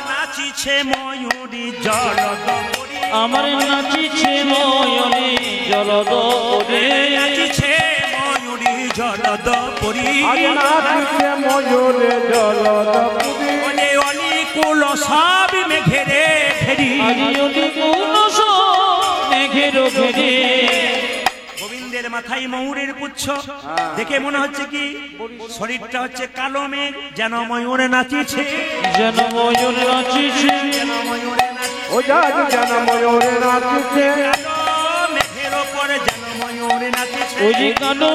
নাচিছে ময়ূরী জলদ পরি, আমার নাচিছে ময়ূরী জলদ পরি, নাচিছে ময়ূরী জলদ পরি, নাচিছে ময়ূরে জলদ পুরী, ওলে অলিকুল সব মেঘেরে ঘেরি, গোবিন্দের মাথায় ময়ূরের পুচ্ছ, দেখে মনে হচ্ছে কি শরীরটা হচ্ছে কালো মেঘ, যেন ময়ূরে নাচিছে, যেন ময়ূর নাচিছে, যেন ময়ূরে নাচিছে, ও জাদু যেন ময়ূরে নাচিছে, কালো মেঘের ওপরে যেন ময়ূরে নাচিছে, ওই যে কালো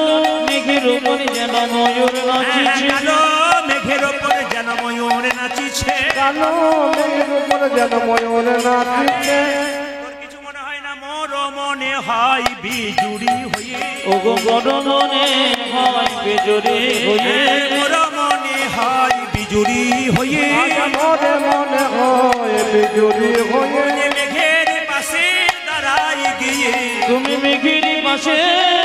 মেঘের উপরে যেন ময়ূর নাচিছে, কালো মেঘের ওপরে যেন ময়ূরে নাচিছে, কালো মেঘের উপরে যেন ময়ূরে নাচিছে, তোর কিছু মনে হয় না? মোর মনে হয় বিজুড়ি হয়ে, ও গো বড় মনে হয় বেজরে হয়ে, মোর মনে হয় বিজুড়ি হয়ে, মনে মনে হয় বিজুরি হয়ে, মেঘের পাশে দাঁড়াই গিয়ে, তুমি মেঘের পাশে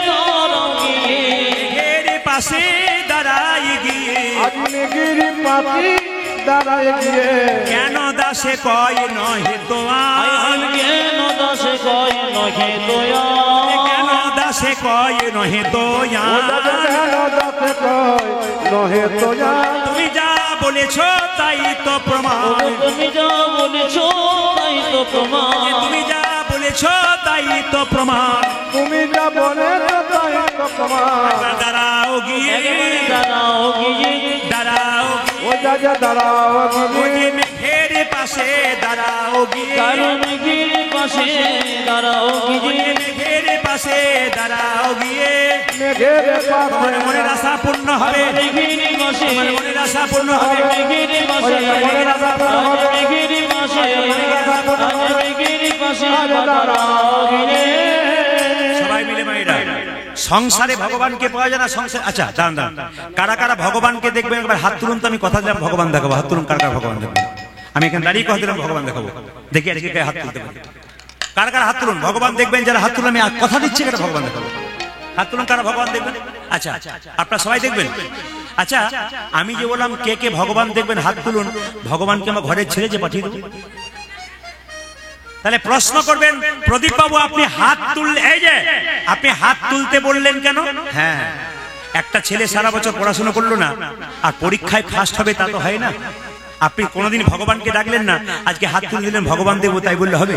দাঁড়াও গিয়ে, মেঘের পাশে দাঁড়াই গিয়ে, আজ মেঘের পাতি দাঁড়ায় গিয়ে, কেন দাসে কয় নহে তোমার, কেন দাসে কয় নহে দয়া, কেন দাসে কয় নহে দয়া, কেন দাসে কয় নহে তোয়া, তুমি যা বলেছ তাই তো প্রমাণ, তুমি যা বলেছ তাই তো প্রমাণ, তুমি যা বলেছ তাই তো প্রমাণ, তুমি যা বলেছ তাই তো প্রমাণ, দাঁড়াও গিয়ে, দাঁড়াও গিয়ে, দাঁড়াও ও যা যা দাঁড়াও গিয়ে, মেঘের পাশে দাঁড়াও গিয়ে, কারণ মেঘের পাশে দাঁড়াও গিয়ে, মেঘের পাশে দাঁড়াও গিয়ে, মেঘের পাশে মনের আশা পূর্ণ হবে, মেঘের পাশে, মনের আশা পূর্ণ হবে, মেঘের পাশে, মেঘের পাশে, মেঘের পাশে দাঁড়াও গিয়ে। সবাই মিলে মাইরা সংসারে ভগবানকে পাওয়া যায় না। সংসার, আচ্ছা দাঁড়ান দাঁড়ান, কারা কারা ভগবানকে দেখবেন একবার হাত তুলুন তো। আমি কথা দিলাম ভগবান দেখাবো, হাত তুলুন কারা কারা ভগবান দেখবেন। আমি এখানে দাঁড়িয়ে কথা দিলাম ভগবান দেখাবো, দেখি আজকে হাত তুলতে পারি। কারা কারা হাত তুলুন, ভগবান দেখবেন। যারা হাত তুলুন, আমি কথা দিচ্ছি কারা ভগবান দেখাবো, হাত তুলুন কারা ভগবান দেখবেন। আচ্ছা আপনারা সবাই দেখবেন। আচ্ছা আমি যে বললাম কে কে ভগবান দেখবেন হাত তুলুন, ভগবানকে আমার ঘরের ছেড়ে যে পাঠিয়ে দেবো। তাহলে প্রশ্ন করবেন, প্রদীপ বাবু আপনি হাত তুললে, এই যে আপনি হাত তুলতে বললেন কেন? হ্যাঁ, একটা ছেলে সারা বছর পড়াশোনা করলো না আর পরীক্ষায় ফার্স্ট হবে তা তো হয় না। আপনি কোনোদিন ভগবানকে ডাকলেন না, আজকে হাত তুলে দিলেন ভগবান দেব, তাই বললে হবে?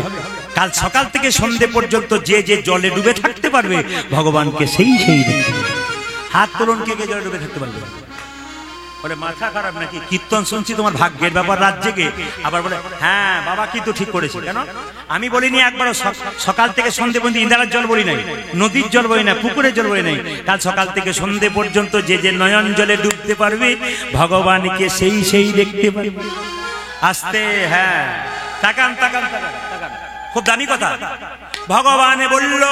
কাল সকাল থেকে সন্ধে পর্যন্ত যে যে জলে ডুবে থাকতে পারবে ভগবানকে সেই দেখবে। হাত তুলুন, কে কে জলে ডুবে থাকতে পারবে? বলে মাথা খারাপ নাকি, কীর্তন শুনছি তোমার ভাগ্যের ব্যাপার, রাত জেগে আবার বলে হ্যাঁ বাবা কিন্তু ঠিক করেছে। কেন আমি বলিনি একবারও সকাল থেকে সন্ধে পর্যন্ত ইন্দারার জল বলি নাই, নদীর জল বলি নাই, পুকুরের জল বলি নাই। কাল সকাল থেকে সন্ধে পর্যন্ত যে যে নয়ন জলে ডুবতে পারবে ভগবানকে সেই সেই দেখতে পারবে। আস্তে, হ্যাঁ তাকান তাকান তাকান তাকান, খুব দামি কথা। ভগবানে বলল,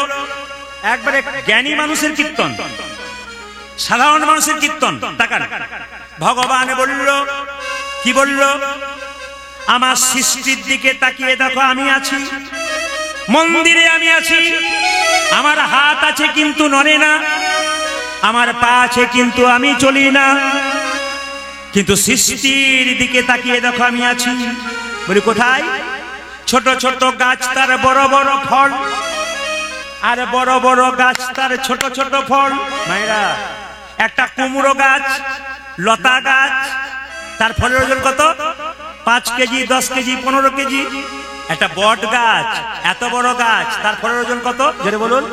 একবারে জ্ঞানী মানুষের কীর্তন, সাধারণ মানুষের কীর্তন। তাকান, ভগবান বলল, কি বলল? আমার সৃষ্টির দিকে তাকিয়ে দেখো, আমি আছি মন্দিরে, আমি আছি, আমার হাত আছে কিন্তু নড়ে না, আমার পা আছে কিন্তু আমি চলি না, কিন্তু সৃষ্টির দিকে তাকিয়ে দেখো আমি আছি। বলি কোথায়? ছোট ছোট গাছ তার বড় বড় ফল, আর বড় বড় গাছ তার ছোট ছোট ফল। মায়েরা, একটা কুমড়ো গাছ, লতা গাছ, তার ফলের ওজন কত? 5 কেজি, 10 কেজি, 15 কেজি। একটা বট গাছ, এত বড় গাছ, তার ফলের ওজন কত? জোরে বলুন।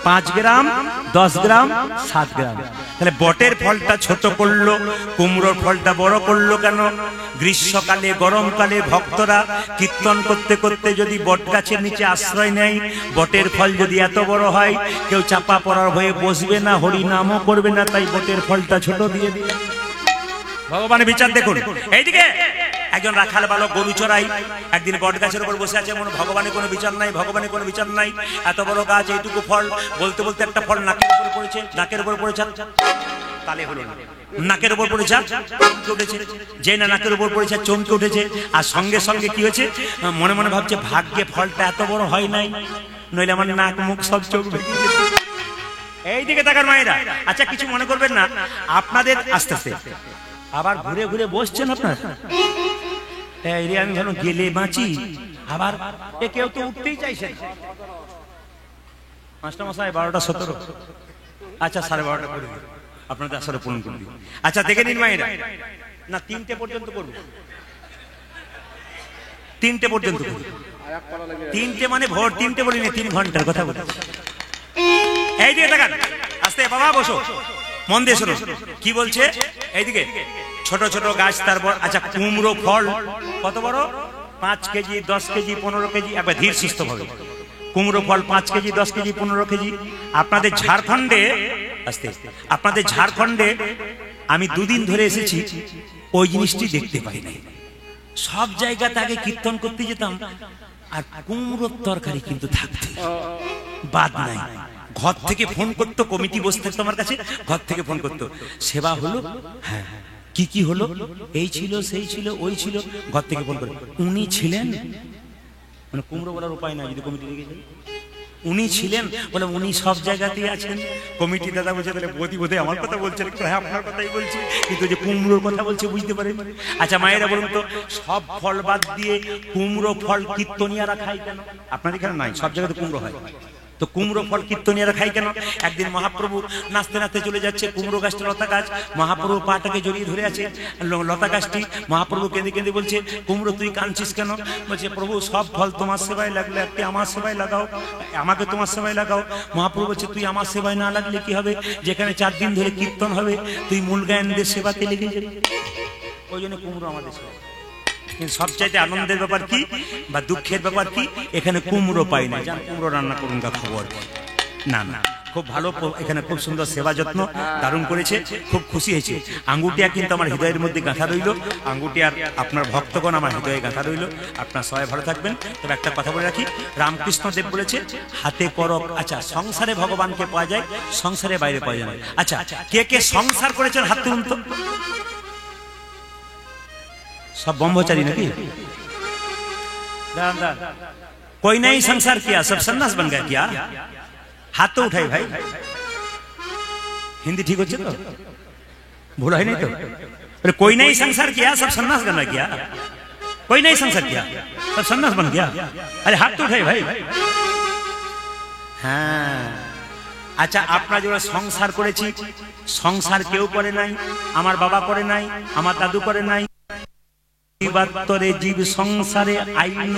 5 গ্রাম, 10 গ্রাম, 7 গ্রাম। তাহলে বটের ফলটা ছোট করলো, কুমড়োর ফলটা বড় করলো কেন? গ্রীষ্মকালে, গরমকালে ভক্তরা কীর্তন করতে করতে যদি বট গাছের নিচে আশ্রয় নেয়, বটের ফল যদি এত বড় হয়, কেউ চাপা পড়ার ভয়ে বসবে না, হরি নামও করবে না, তাই বটের ফলটা ছোট দিয়ে দিল। ভগবানের বিচার দেখুন। এইদিকে একজন রাখাল বালক গরু চড়াই, একদিন বট গাছের উপর বসে আছে, মনে ভগবানের কোনো বিচার নাই, ভগবানের কোনো বিচার নাই, এত বড় গাছ, এইটুকু ফল। বলতে বলতে একটা ফল নাকের উপর পড়েছে, নাকের উপর পড়েছে, তালে হলো না, নাকের উপর পড়েছে, চমকে উঠেছে। যে না নাকের উপর পড়েছে চমকে উঠেছে, আর সঙ্গে সঙ্গে কি হয়েছে? মনে মনে ভাবছে ভাগ্যে ফলটা এত বড় হয় নাই, নইলে আমার নাক মুখ সব চোখ ভেঙে যেত। এইদিকে তাকার মায়েরা, আচ্ছা কিছু মনে করবেন না, আপনাদের আস্তে আস্তে আবার ঘুরে ঘুরে বসছেন আপনার। আমি ভালো গেলে বাঁচি, আবার কেউ তো উঠতেই চাইছে। মাস্টার মশাই 12টা 17, আচ্ছা 12:30 করে দিন, আপনাদের আসলে পূরণ করে দিন। আচ্ছা দেখে নিন মায়েরা, না 3টে পর্যন্ত করবো, 3টে পর্যন্ত করবো। 3টে মানে ভোর 3টে বলিনি, 3 ঘন্টার কথা বলছি। এই দিকে তাকান, আস্তে বাবা বসো, মন দিয়ে শোনো কি বলছে। এইদিকে ছোট ছোট গাছ, তারপর আচ্ছা কুমড়ো ফল কত বড়? 5 কেজি, 10 কেজি, 15 কেজি। একবার ধীর সুস্থ ভাবে, কুমড়ো ফল 5 কেজি, 10 কেজি, 15 কেজি। আপনাদের ঝাড়খণ্ডে, আস্তে আপনাদের ঝাড়খণ্ডে আমি 2 দিন ধরে এসেছি, ওই জিনিসটি দেখতে পাই নাই। সব জায়গাতে আগে কীর্তন করতে যেতাম, আর কুমড়োর তরকারি কিন্তু থাকতো, বাদ নাই। ঘর থেকে ফোন করতো, কমিটি বসে থাকতো আমার কাছে, ঘর থেকে ফোন করতো, সেবা হলো, হ্যাঁ কি কি হলো, এই ছিল, সেই ছিল, ওই ছিল, ঘর থেকে ফোন করে। উনি ছিলেন, মানে কুমড়ো বলার উপায় নাই, যদি কমিটি লেগে যায়, উনি ছিলেন বলে উনি সব জায়গাতেই আছেন। কমিটি দাদা বলছে তাহলে বোধি বোধে আমার কথা বলছেন, হ্যাঁ আপনার কথাই বলছি, কিন্তু যে কুমড়োর কথা বলছে বুঝতে পারেন। আচ্ছা মায়েরা বলুন তো, সব ফল বাদ দিয়ে কুমড়ো ফল কীর্তনিয়ারা খায় কেন? আপনাদের এখানে নাই, সব জায়গাতে কুমড়ো হয়, তো কুমড়ো ফল কীর্তনিয়ারা খাই কেন? একদিন মহাপ্রভু নাচতে নাচতে চলে যাচ্ছে, কুমড়ো গাছটা লতা গাছ, মহাপ্রভু পাটাকে জড়িয়ে ধরে আছে লতা গাছটি। মহাপ্রভু কেঁদে কেঁদে বলছে, কুমড়ো তুই কাঁদছিস কেন? বলছে প্রভু সব ফল তোমার সেবায় লাগলে একটি আমার সেবায় লাগাও, আমাকে তোমার সেবায় লাগাও। মহাপ্রভু বলছে তুই আমার সেবায় না লাগলে কি হবে? যেখানে 4 দিন ধরে কীর্তন হবে, তুই মূল গায়নদের সেবাতে লেগে যাবি। ওই জন্য কুমড়ো আমাদের সেবা। কিন্তু সবচাইতে আনন্দের ব্যাপার কি বা দুঃখের ব্যাপার কি? এখানে কুমড়ো পাই না। যান কুমড়ো রান্না করুন, গা খবর না না, খুব ভালো, এখানে খুব সুন্দর সেবা যত্ন দারুণ করেছে, খুব খুশি হয়েছে। আঙ্গুটিয়া কিন্তু আমার হৃদয়ের মধ্যে গাঁথা রইল, আঙ্গুটিয়ার আপনার ভক্তগণ আমার হৃদয়ে গাঁথা রইল। আপনার সবাই ভালো থাকবেন। তবে একটা কথা বলে রাখি, রামকৃষ্ণ দেব বলেছে হাতে করো। আচ্ছা সংসারে ভগবানকে পাওয়া যায়, সংসারে বাইরে পাওয়া যায় না। আচ্ছা কে কে সংসার করেছেন হাত তুলুন তো। सब ब्रह्मचारी नहीं, कोई नहीं संसार किया, सब सन्यास बन गया क्या? हाथ तो उठाए भाई, हिंदी ठीक होती तो भूला ही नहीं तो। अरे कोई नहीं संसार किया, सब सन्यास करना किया, कोई नहीं संसार किया, सब सन्यास बन गया। अरे हाथ तो उठाए भाई। हाँ আচ্ছা আপনারা যারা সংসার করেছি, সংসার কেউ করে নাই, আমার বাবা করে নাই, আমার দাদু করে নাই, জীবাত্তরে জীব সংসারে আইন,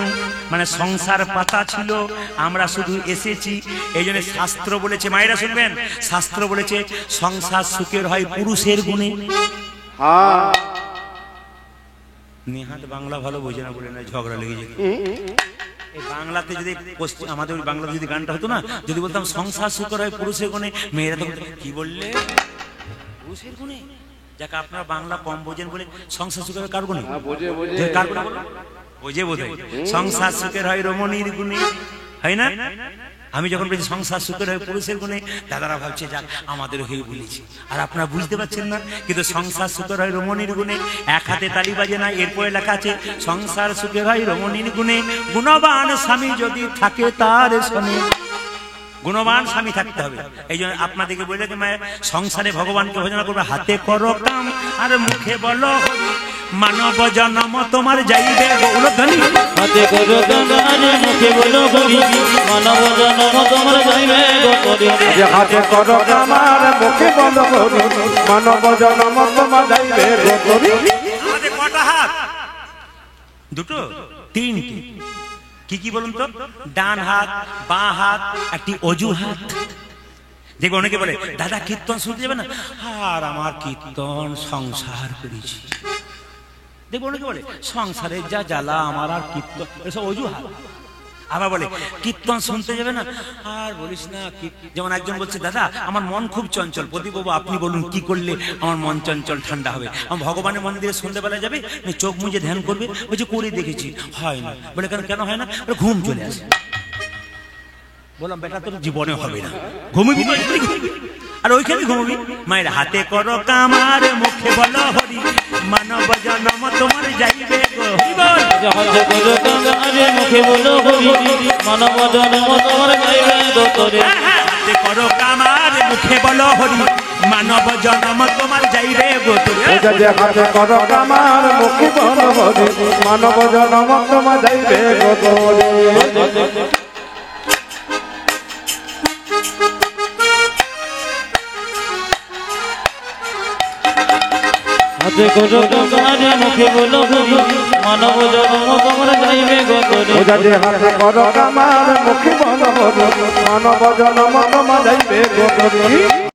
মানে সংসার পাতা ছিল, আমরা শুধু এসেছি। এই জন্য শাস্ত্র বলেছে, মায়েরা শুনবেন, শাস্ত্র বলেছে সংসার সুখের হয় পুরুষের গুণে। হ্যাঁ নেহাত বাংলা ভালো বোঝে না বলে না ঝগড়া লেগে যেত। এই বাংলাতে যদি আমাদের ওই বাংলাতে যদি গানটা হতো না, যদি বলতাম সংসার সুখের হয় পুরুষের গুণে, মেয়েরা তো কি বললে পুরুষের গুণে। যাকে আপনারা বাংলা কম বোঝেন বলে সংসার সুখের হয় কার গুণে? কার গুণে বোঝে বোধ হয়। সংসার সুখের হয় রমণীর গুণে, হয় না? আমি যখন বলছি সংসার সুখের হয় পুরুষের গুণে, দাদারা ভাবছে যাক আমাদের হয়ে বলেছি, আর আপনারা বুঝতে পারছেন না। কিন্তু সংসার সুখের হয় রমণীর গুণে, এক হাতে তালি বাজে না, এরপরে লেখা আছে সংসার সুখের হয় রমণীর গুণে, গুণবান স্বামী যদি থাকে তার শোনে। গুণবান স্বামী থাকতে হবে। এই জন্য আপনাদেরকে বলে রাখি, মায়ের সংসারে ভগবানকে ভজনা করবে, হাতে করো কাম আর মুখে বলো হরি, মানব জন্ম তোমার যাইবে গৌরধনী। হাতে করো কাম আর মুখে বলো হরি, মানব জন্ম তোমার যাইবে গৌরধনী। হাতে করো কাম আর মুখে বলো হরি, মানব জন্ম তোমার যাইবে গৌরধনী। আমাদের কটা হাত? দুটো, তিনটি। কি কি বলুন তো? ডান হাত, বাঁ হাত, একটি অজু হাত। দেখবো অনেকে বলে দাদা কীর্তন শুনতে যাবে না, আর আমার কীর্তন সংসার করেছি। দেখবো অনেকে বলে সংসারের যা জ্বালা, আমার আর কীর্তন, এসব অজু হাত। আবার বলে কীর্তন শুনতে যাবে না, আর বলিস না। যেমন একজন বলছে দাদা আমার মন খুব চঞ্চল, প্রদীপবাবু আপনি বলুন কি করলে আমার মন চঞ্চল ঠান্ডা হবে? আমার ভগবানের মন্দিরে সন্ধ্যাবেলা যাবে, চোখ মুজে ধ্যান করবে, ওই যে করে দেখেছি হয় না। বলে কেন হয় না? ঘুম চলে আসে। বললাম বেটা তোর জীবনে হবে না, ঘুমবি আর ওইখানে ঘুমবি। মায়ের হাতে করো কামার মুখে বলো হরি, মানব জন্ম তোমার যাইবে গো হরি বল। হাতে করো কাম আর মুখে বলো হরি, মানব জন্ম তোমার যাইবে গৌরধনী। হাতে করো কামার মুখে বলো হরি, মানব জন্ম তোমার যাইবে গৌরধনী। হাতে করো কাম আর মুখে বলো হরি, মানব জন্ম তোমার যাইবে গৌরধনী। হাতে করো কাম আর মুখে বলো হরি, মানব জন্ম তোমার যাইবে গৌরধনী। হাতে করো কাম আর মুখে বলো হরি, মানব জন্ম তোমার যাইবে গৌরধনী।